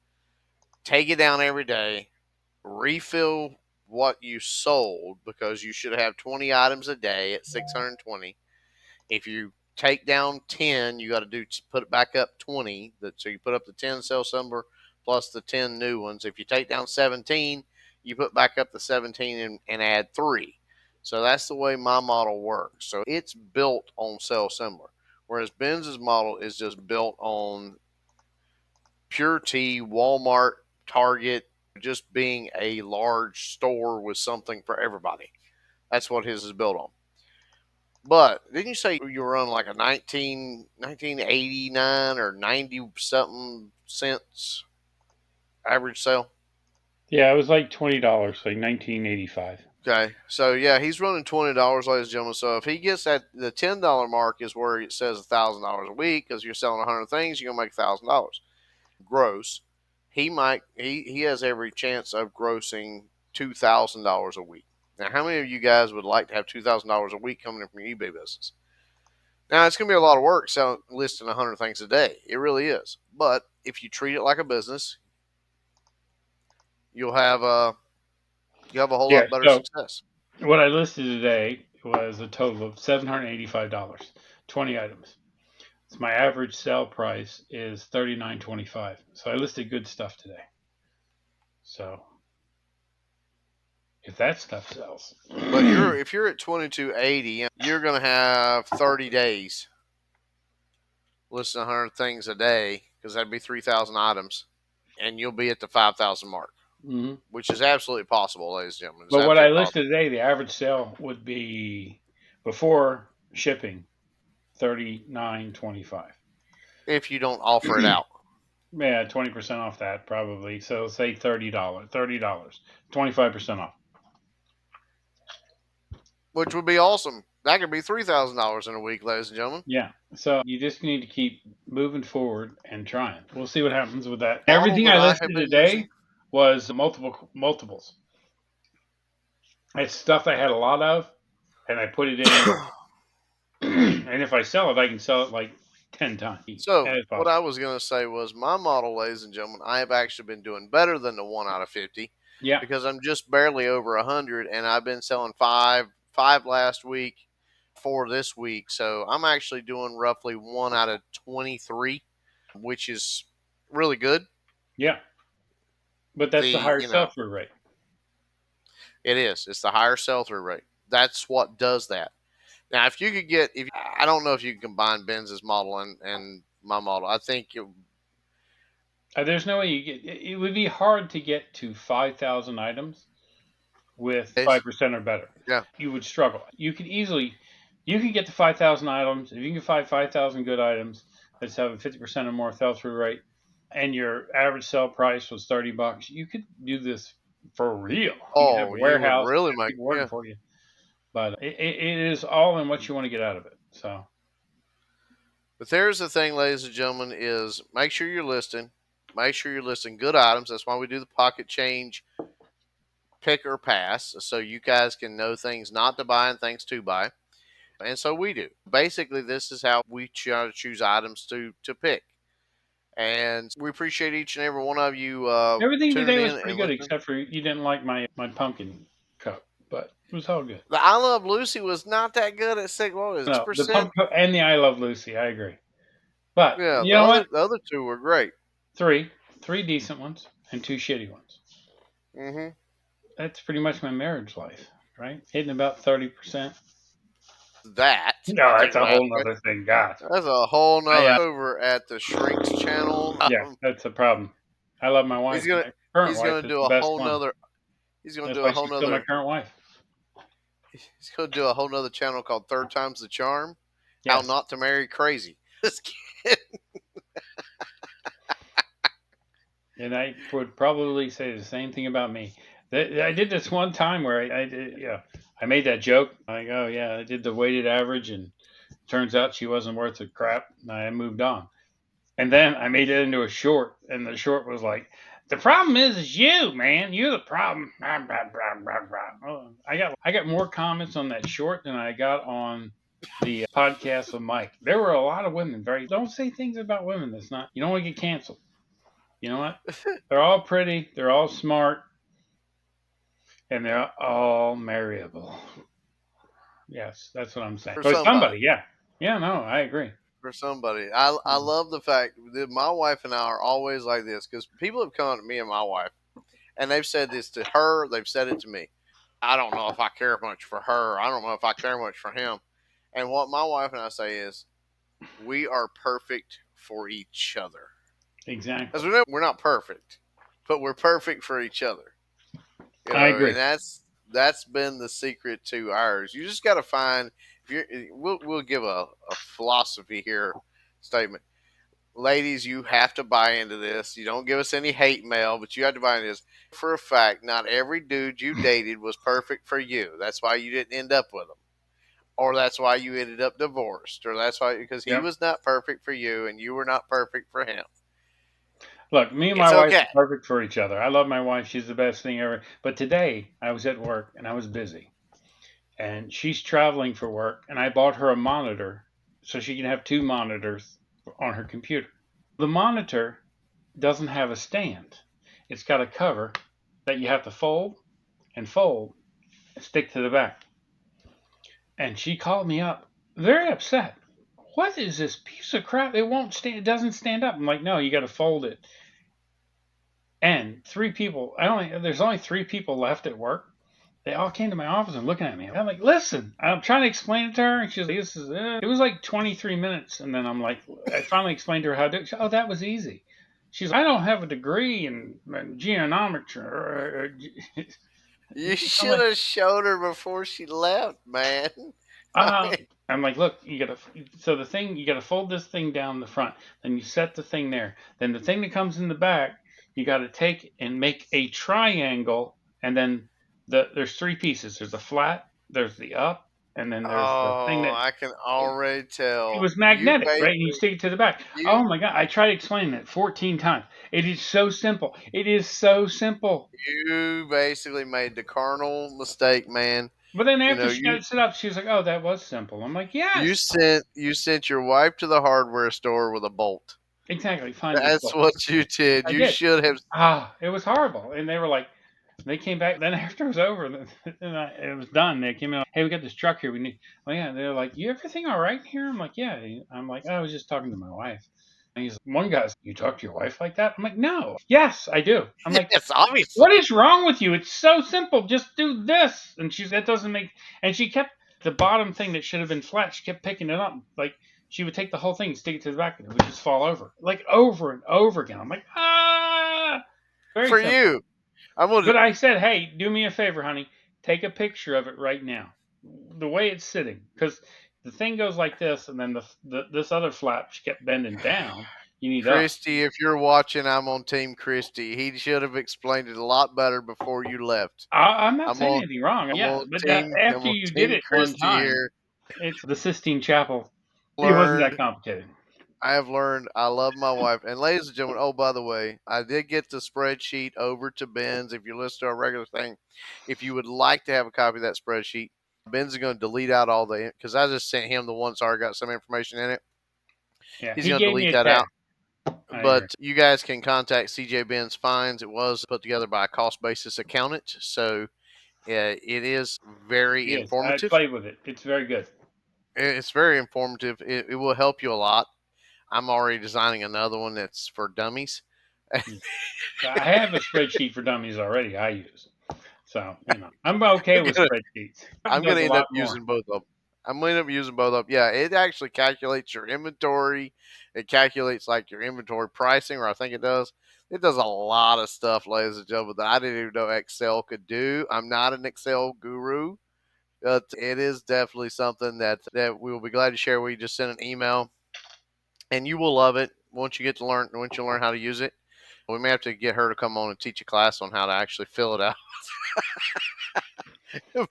Speaker 1: take it down every day, refill what you sold because you should have 20 items a day at 620. If you take down 10, you got to do put it back up 20. So you put up the 10 sell number plus the 10 new ones. If you take down 17, you put back up the 17 and add 3. So that's the way my model works. So it's built on sell similar, whereas Benz's model is just built on pure T, Walmart, Target, just being a large store with something for everybody. That's what his is built on. But didn't you say you were on like a 1989 or 90 something cents average sale?
Speaker 2: Yeah, it was like $20, like 1985.
Speaker 1: Okay, so yeah, he's running $20, ladies and gentlemen. So if he gets at the $10 mark, is where it says $1,000 a week because you're selling 100 things, you're gonna make $1,000 gross. He has every chance of grossing $2,000 a week. Now, how many of you guys would like to have $2,000 a week coming in from your eBay business? Now, it's going to be a lot of work selling, listing 100 things a day. It really is. But if you treat it like a business, you'll have a you have a whole
Speaker 2: Yeah,
Speaker 1: lot better
Speaker 2: so
Speaker 1: success.
Speaker 2: what I listed today was a total of $785, 20 items. So my average sale price is 39.25. So I listed good stuff today. So if that stuff sells,
Speaker 1: But if you're at 2280, you're going to have 30 days listing 100 things a day because that'd be 3,000 items, and you'll be at the 5,000 mark,
Speaker 2: Mhm.
Speaker 1: which is absolutely possible, ladies and gentlemen. It's
Speaker 2: But what I
Speaker 1: absolutely possible
Speaker 2: listed today, the average sale would be before shipping 39.25.
Speaker 1: if you don't offer it out,
Speaker 2: Yeah, 20% off that probably. So say $30, $30, 25% off.
Speaker 1: which would be awesome. That could be $3,000 in a week, ladies and gentlemen.
Speaker 2: Yeah. So you just need to keep moving forward and trying. We'll see what happens with that.
Speaker 1: Model
Speaker 2: Everything
Speaker 1: that
Speaker 2: I
Speaker 1: I have
Speaker 2: listed
Speaker 1: been using.
Speaker 2: today was multiples. It's stuff I had a lot of, and I put it in. And if I sell it, I can sell it like 10 times.
Speaker 1: So
Speaker 2: That is
Speaker 1: what I
Speaker 2: possible.
Speaker 1: was going to say was my model, ladies and gentlemen, I have actually been doing better than the 1 out of 50
Speaker 2: Yeah.
Speaker 1: because I'm just barely over 100, and I've been selling five last week, 4 this week. So I'm actually doing roughly 1 out of 23, which is really good.
Speaker 2: Yeah. But that's the
Speaker 1: The
Speaker 2: higher
Speaker 1: you know
Speaker 2: sell through rate.
Speaker 1: it is. It's the higher sell through rate. That's what does that. Now, if you could get, if I don't know if you can combine Benz's model and my model. I think
Speaker 2: There's no way you get it would be hard to get to 5,000 items with
Speaker 1: it,
Speaker 2: 5% or better.
Speaker 1: yeah.
Speaker 2: You would struggle. You can get to 5,000 items. If you can find 5,000 good items that's have a 50% or more sell through rate, and your average sell price was $30, you could do this for real. You could have
Speaker 1: Oh,
Speaker 2: a
Speaker 1: you would
Speaker 2: warehouse,
Speaker 1: really
Speaker 2: have
Speaker 1: make,
Speaker 2: people working
Speaker 1: yeah.
Speaker 2: for you. But it is all in what you want to get out of it. So,
Speaker 1: But there's the thing, ladies and gentlemen, is make sure you're listing. Make sure you're listing good items. That's why we do the pocket change pick or pass, so you guys can know things not to buy and things to buy. And so we do. Basically, this is how we try to choose items to pick. And we appreciate each and every one of you
Speaker 2: Everything
Speaker 1: tuning
Speaker 2: today
Speaker 1: in
Speaker 2: was pretty
Speaker 1: and
Speaker 2: good,
Speaker 1: listening.
Speaker 2: except for you didn't like my pumpkin cup, but it was all good.
Speaker 1: The I Love Lucy was not that good at six. What was it,
Speaker 2: No, the
Speaker 1: 6%?
Speaker 2: pumpkin and the I Love Lucy, I agree. But
Speaker 1: Yeah,
Speaker 2: you know what?
Speaker 1: the other two were great.
Speaker 2: Three decent ones and two shitty ones.
Speaker 1: Hmm.
Speaker 2: That's pretty much my marriage life, right? Hitting about 30%.
Speaker 1: That
Speaker 2: No, that's a
Speaker 1: well,
Speaker 2: whole nother thing. God,
Speaker 1: that's a whole
Speaker 2: I
Speaker 1: nother over at the Shrinks channel.
Speaker 2: yeah, that's a problem. I love my
Speaker 1: He's
Speaker 2: wife.
Speaker 1: gonna
Speaker 2: My current
Speaker 1: he's
Speaker 2: wife
Speaker 1: gonna
Speaker 2: is
Speaker 1: do
Speaker 2: the
Speaker 1: a
Speaker 2: best
Speaker 1: whole
Speaker 2: one.
Speaker 1: nother. He's gonna
Speaker 2: That's
Speaker 1: do
Speaker 2: why
Speaker 1: a whole
Speaker 2: she's still my
Speaker 1: nother.
Speaker 2: current wife.
Speaker 1: He's gonna do a whole nother channel called Third Time's the Charm. How
Speaker 2: Yes,
Speaker 1: not to marry crazy. Just kidding.
Speaker 2: and I would probably say the same thing about me. I did this one time where I did, yeah, I made that joke like, oh yeah, I did the weighted average, and turns out she wasn't worth a crap. And I moved on. And then I made it into a short, and the short was like, "The problem is you, man. You're the problem." Blah, blah, blah, blah, blah. Oh, I got more comments on that short than I got on the podcast with Mike. There were a lot of women. Very don't say things about women. That's not. You don't want to get canceled. You know what? They're all pretty. They're all smart, and they're all marryable. Yes, that's what I'm saying.
Speaker 1: For
Speaker 2: So
Speaker 1: somebody.
Speaker 2: somebody, yeah, yeah. No, I agree.
Speaker 1: For somebody. I love the fact that my wife and I are always like this because people have come up to me and my wife and they've said this to her. They've said it to me. I don't know if I care much for her. I don't know if I care much for him. And what my wife and I say is, we are perfect for each other. Because
Speaker 2: Exactly.
Speaker 1: we know we're not perfect, but we're perfect for each other.
Speaker 2: I
Speaker 1: And
Speaker 2: agree.
Speaker 1: that's been the secret to ours. You just got to find. If you're, we'll give a philosophy here statement. Ladies, you have to buy into this. You don't give us any hate mail, but you have to buy into this. For a fact, not every dude you dated was perfect for you. That's why you didn't end up with him. Or that's why you ended up divorced. Or that's why, because he
Speaker 2: Yep.
Speaker 1: was not perfect for you and you were not perfect for him.
Speaker 2: Look, me and my
Speaker 1: It's
Speaker 2: wife
Speaker 1: okay.
Speaker 2: are perfect for each other. I love my wife. She's the best thing ever. But today I was at work and I was busy. And she's traveling for work. And I bought her a monitor so she can have two monitors on her computer. The monitor doesn't have a stand, it's got a cover that you have to fold and stick to the back. And she called me up very upset. What is this piece of crap? It won't stand. It doesn't stand up. I'm like, no, you got to fold it. And three people, there's only three people left at work. They all came to my office and looking at me. I'm like, listen, I'm trying to explain it to her, and she's like, this is it. It was like 23 minutes, and then I'm like, I finally explained to her how to do it. Oh, that was easy. She's like, I don't have a degree in geonometry.
Speaker 1: You
Speaker 2: I'm
Speaker 1: should
Speaker 2: like,
Speaker 1: have showed her before she left, man.
Speaker 2: uh, I'm like, look, you gotta. So the thing, you gotta fold this thing down the front. Then you set the thing there. Then the thing that comes in the back, you gotta take and make a triangle. And then there's three pieces. There's the flat, there's the up, and then there's the thing
Speaker 1: Oh,
Speaker 2: that
Speaker 1: I can already
Speaker 2: it
Speaker 1: tell.
Speaker 2: was magnetic, right? And you stick it to the back.
Speaker 1: You
Speaker 2: Oh my god! I tried explaining it 14 times. It is so simple. It is so simple.
Speaker 1: you basically made the carnal mistake, man.
Speaker 2: But then
Speaker 1: You
Speaker 2: after
Speaker 1: know,
Speaker 2: she got it set up, she was like, "Oh, that was simple." I'm like, "Yes,
Speaker 1: you sent your wife to the hardware store with a bolt.
Speaker 2: exactly. Find this
Speaker 1: That's
Speaker 2: book."
Speaker 1: what you did.
Speaker 2: I
Speaker 1: You
Speaker 2: did.
Speaker 1: should have.
Speaker 2: It was horrible. And they were like, they came back. Then after it was over, it was done. They came in. Hey, we got this truck here. We need. Oh yeah. They're like, you everything all right here? I'm like, yeah. I'm like, I was just talking to my wife. And he's one guy's, you talk to your wife like that? I'm like, no. Yes, I do. I'm like,
Speaker 1: Yes, obviously.
Speaker 2: what is wrong with you? It's so simple. Just do this. And she's that doesn't make. And she kept the bottom thing that should have been flat. She kept picking it up. Like she would take the whole thing, stick it to the back, and it would just fall over, like over and over again. I'm like, ah, very
Speaker 1: For
Speaker 2: simple.
Speaker 1: you, I'm gonna.
Speaker 2: But I said, hey, do me a favor, honey. Take a picture of it right now, the way it's sitting, because the thing goes like this, and then this other flap kept bending down. You need up.
Speaker 1: Christy, if you're watching, I'm on Team Christy. He should have explained it a lot better before you left.
Speaker 2: I'm not
Speaker 1: I'm
Speaker 2: saying
Speaker 1: on.
Speaker 2: anything wrong.
Speaker 1: I'm
Speaker 2: Yeah,
Speaker 1: on
Speaker 2: but
Speaker 1: I'm
Speaker 2: after
Speaker 1: on
Speaker 2: you did
Speaker 1: Team
Speaker 2: it one
Speaker 1: Christy
Speaker 2: time,
Speaker 1: here.
Speaker 2: it's the Sistine Chapel. It wasn't that
Speaker 1: Learned
Speaker 2: complicated.
Speaker 1: I have learned I love my wife. And ladies and gentlemen, oh by the way, I did get the spreadsheet over to Ben's. If you listen to our regular thing, if you would like to have a copy of that spreadsheet, Ben's is going to delete out all the because I just sent him the one. Sorry, got some information in it.
Speaker 2: Yeah,
Speaker 1: He's
Speaker 2: he
Speaker 1: going to
Speaker 2: gave me
Speaker 1: delete
Speaker 2: a
Speaker 1: that out.
Speaker 2: test. I agree.
Speaker 1: But you guys can contact CJ Ben's Finds. It was put together by a cost basis accountant, so it is very
Speaker 2: Yes, I
Speaker 1: informative.
Speaker 2: played with it. It's very good.
Speaker 1: It's very informative. It will help you a lot. I'm already designing another one that's for dummies.
Speaker 2: Mm. I have a spreadsheet for dummies already. I use. So I'm okay with spreadsheets. It
Speaker 1: I'm
Speaker 2: does
Speaker 1: gonna
Speaker 2: a
Speaker 1: end
Speaker 2: lot
Speaker 1: up
Speaker 2: more.
Speaker 1: using both of them. I'm gonna end up using both of them. Yeah, it actually calculates your inventory. It calculates like your inventory pricing, or I think it does. It does a lot of stuff, ladies and gentlemen, that I didn't even know Excel could do. I'm not an Excel guru, but it is definitely something that we will be glad to share. We just send an email, and you will love it once you learn how to use it. We may have to get her to come on and teach a class on how to actually fill it out.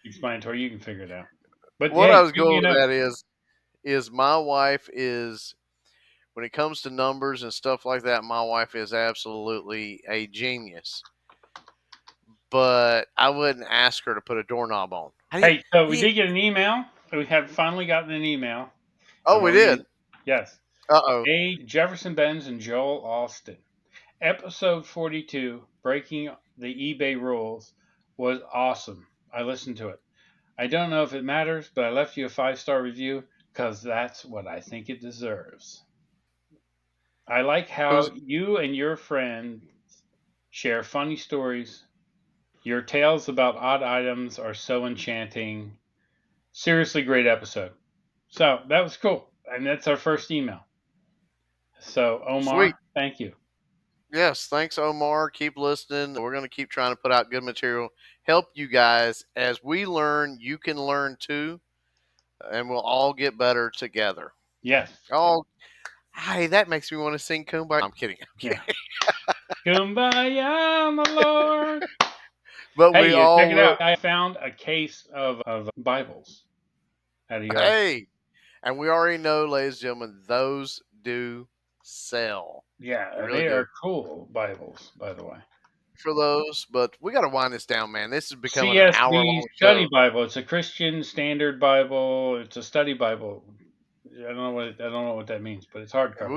Speaker 2: Explanatory. You can figure it out. But
Speaker 1: What I
Speaker 2: hey,
Speaker 1: was
Speaker 2: shoot me
Speaker 1: going
Speaker 2: a
Speaker 1: with
Speaker 2: note.
Speaker 1: that is my wife is when it comes to numbers and stuff like that, my wife is absolutely a genius. But I wouldn't ask her to put a doorknob on. How do you?
Speaker 2: Hey, so we
Speaker 1: Yeah.
Speaker 2: did get an email. We have finally gotten an email.
Speaker 1: Oh,
Speaker 2: I'm
Speaker 1: we
Speaker 2: gonna read
Speaker 1: did.
Speaker 2: it. Yes.
Speaker 1: Uh
Speaker 2: A. Jefferson Benz and Joel Austin. Episode 42, Breaking the eBay Rules, was awesome. I listened to it. I don't know if it matters, but I left you a 5-star review because that's what I think it deserves. I like how
Speaker 1: oh.
Speaker 2: you and your friend share funny stories. Your tales about odd items are so enchanting. Seriously, great episode. So that was cool. And that's our first email. So,
Speaker 1: Sweet.
Speaker 2: Omar, thank you.
Speaker 1: Yes, thanks, Omar. Keep listening. We're going to keep trying to put out good material, help you guys as we learn. You can learn too, and we'll all get better together.
Speaker 2: Yes.
Speaker 1: Oh, hey, that makes me want to sing "Kumbaya." I'm kidding. I'm
Speaker 2: Yeah.
Speaker 1: kidding.
Speaker 2: Kumbaya, my lord.
Speaker 1: But we
Speaker 2: Hey, check
Speaker 1: all
Speaker 2: it
Speaker 1: will.
Speaker 2: out. I found a case of Bibles at a yard.
Speaker 1: Hey, and we already know, ladies and gentlemen, those do sell. They
Speaker 2: Yeah,
Speaker 1: really
Speaker 2: they
Speaker 1: do
Speaker 2: are cool Bibles, by the way.
Speaker 1: for those. But we got to wind this down, man. This is becoming an hour
Speaker 2: CSB
Speaker 1: long
Speaker 2: Study
Speaker 1: show.
Speaker 2: Bible. It's a Christian Standard Bible. It's a study Bible. I don't know what that means, but it's hardcover.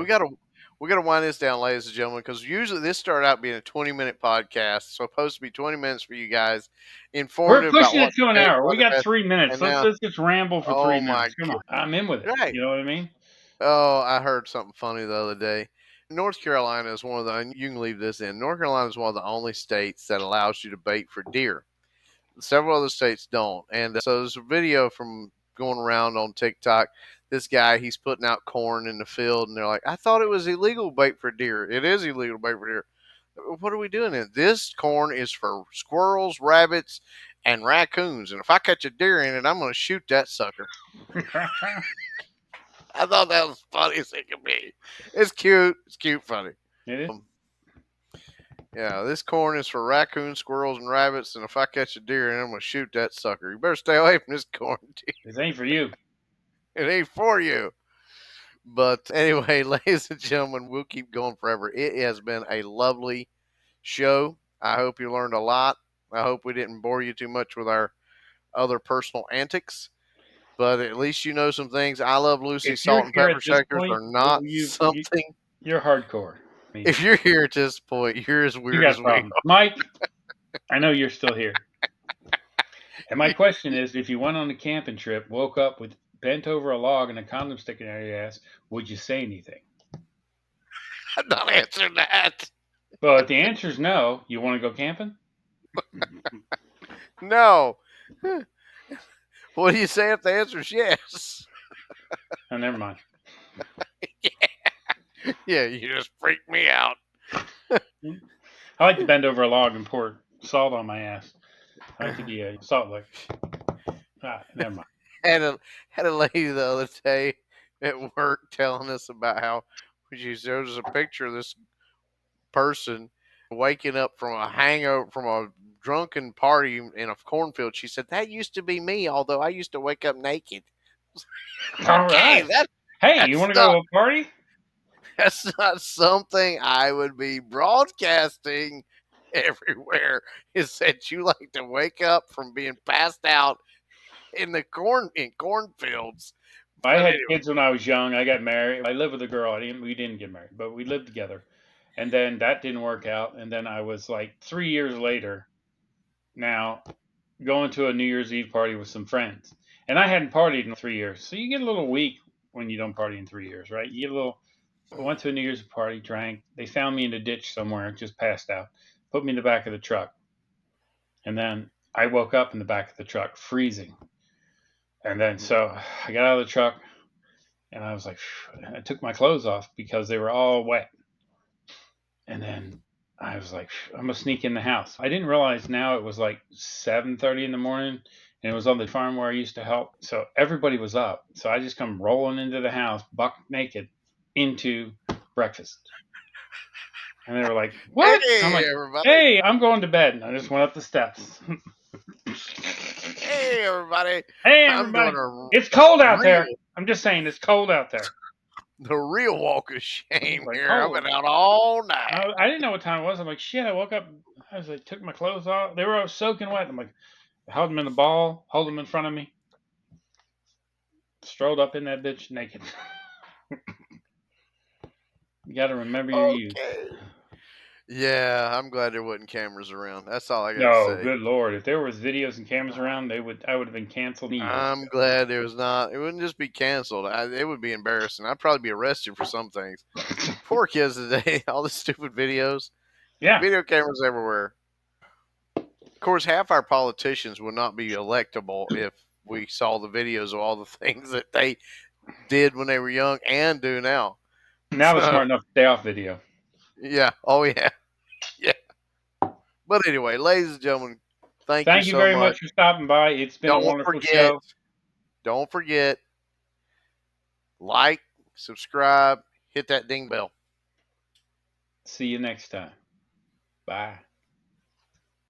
Speaker 1: We gotta wind this down, ladies and gentlemen, because usually this started out being a 20-minute podcast, supposed to be 20 minutes for you guys,
Speaker 2: We're
Speaker 1: informative about
Speaker 2: pushing
Speaker 1: what
Speaker 2: it to an
Speaker 1: to pick,
Speaker 2: hour.
Speaker 1: what
Speaker 2: We
Speaker 1: to
Speaker 2: got
Speaker 1: best,
Speaker 2: 3 minutes.
Speaker 1: and
Speaker 2: Let's
Speaker 1: now,
Speaker 2: let's just ramble for
Speaker 1: oh
Speaker 2: three
Speaker 1: my
Speaker 2: minutes. Come on, I'm in with it.
Speaker 1: god, right?
Speaker 2: You know what I mean?
Speaker 1: Oh, I heard something funny the other day. North Carolina is one of the, and you can leave this in. North Carolina is one of the only states that allows you to bait for deer. Several other states don't. And so there's a video from going around on TikTok. This guy, he's putting out corn in the field, and they're like, I thought it was illegal bait for deer. It is illegal bait for deer. What are we doing then? This corn is for squirrels, rabbits, and raccoons. And if I catch a deer in it, I'm going to shoot that sucker. I thought that was funny as it could be. It's cute. It's cute, funny.
Speaker 2: It is.
Speaker 1: Um, yeah, this corn is for raccoons, squirrels, and rabbits. And if I catch a deer in it, I'm going to shoot that sucker. You better stay away from this corn.
Speaker 2: This ain't for you.
Speaker 1: It ain't for you. But anyway, ladies and gentlemen, we'll keep going forever. It has been a lovely show. I hope you learned a lot. I hope we didn't bore you too much with our other personal antics. But at least you know some things. I Love Lucy
Speaker 2: If you're
Speaker 1: salt and
Speaker 2: here at
Speaker 1: pepper
Speaker 2: this
Speaker 1: shakers
Speaker 2: point,
Speaker 1: are not something.
Speaker 2: you're hardcore. I mean,
Speaker 1: If you're here at this point, you're as
Speaker 2: you
Speaker 1: weird
Speaker 2: got
Speaker 1: as we
Speaker 2: problems, Mike. I know you're still here. And my
Speaker 1: are.
Speaker 2: question is, if you went on a camping trip, woke up with bent over a log and a condom sticking out of your ass, would you say anything?
Speaker 1: I'm not answering that.
Speaker 2: Well, if the answer is no, you want to go camping?
Speaker 1: No. What do you say if the answer is yes?
Speaker 2: Oh, never mind.
Speaker 1: Yeah, you just freaked me out.
Speaker 2: I like to bend over a log and pour salt on my ass. I like to be a salt lick. Never mind.
Speaker 1: Had a lady the other day at work telling us about how she showed us a picture of this person waking up from a hangover from a drunken party in a cornfield. She said that used to be me, although I used to wake up naked.
Speaker 2: All
Speaker 1: Okay,
Speaker 2: right. Hey, you
Speaker 1: that's
Speaker 2: want to go
Speaker 1: not
Speaker 2: to a party?
Speaker 1: that's not something I would be broadcasting everywhere. Is that you like to wake up from being passed out in cornfields
Speaker 2: I
Speaker 1: But
Speaker 2: had
Speaker 1: anyway,
Speaker 2: kids when I was young. I got married. I lived with a girl. We didn't get married, but we lived together. And then that didn't work out. And then I was like 3 years later now going to a New Year's Eve party with some friends. And I hadn't partied in 3 years. So you get a little weak when you don't party in 3 years, right? You get a little. I went to a New Year's party, drank. They found me in a ditch somewhere, just passed out. Put me in the back of the truck. And then I woke up in the back of the truck, freezing. And then so I got out of the truck and I was like, I took my clothes off because they were all wet. And then I was like, I'm gonna sneak in the house. I didn't realize now it was like 7:30 in the morning, and it was on the farm where I used to help. So everybody was up. So I just come rolling into the house, buck naked, into breakfast. And they were like, "What?" I'm
Speaker 1: hey
Speaker 2: like,
Speaker 1: everybody,
Speaker 2: "Hey, I'm going to bed." And I just went up the steps.
Speaker 1: hey everybody,
Speaker 2: Hey,
Speaker 1: I'm doing
Speaker 2: everybody,
Speaker 1: a
Speaker 2: it's cold out there.
Speaker 1: real,
Speaker 2: I'm just saying, it's cold out there.
Speaker 1: the real walk of
Speaker 2: I was
Speaker 1: shame
Speaker 2: like,
Speaker 1: here. I've
Speaker 2: cold.
Speaker 1: been out all night.
Speaker 2: I didn't know what time it was. I'm like, shit. I woke up. I was like, took my clothes off. They were all soaking wet. I'm like, held them in the ball, hold them in front of me, strolled up in that bitch naked. You got to remember your youth.
Speaker 1: Okay. Yeah, I'm glad there wasn't cameras around. That's all I got to
Speaker 2: No,
Speaker 1: say.
Speaker 2: good lord. If there was videos and cameras around, I would have been canceled years
Speaker 1: I'm
Speaker 2: ago.
Speaker 1: glad there was not. It wouldn't just be canceled. It would be embarrassing. I'd probably be arrested for some things. Poor kids today. All the stupid videos,
Speaker 2: Yeah.
Speaker 1: video cameras everywhere. Of course, half our politicians would not be electable if we saw the videos of all the things that they did when they were young and do now.
Speaker 2: Now they're
Speaker 1: So
Speaker 2: smart enough to stay off video.
Speaker 1: yeah. Oh yeah. Yeah. But anyway, ladies and gentlemen, thank you
Speaker 2: Thank you
Speaker 1: so
Speaker 2: very
Speaker 1: much.
Speaker 2: much for stopping by. It's been a
Speaker 1: Don't
Speaker 2: wonderful
Speaker 1: forget.
Speaker 2: show.
Speaker 1: Don't forget. Like, subscribe, hit that ding bell.
Speaker 2: See you next time. Bye.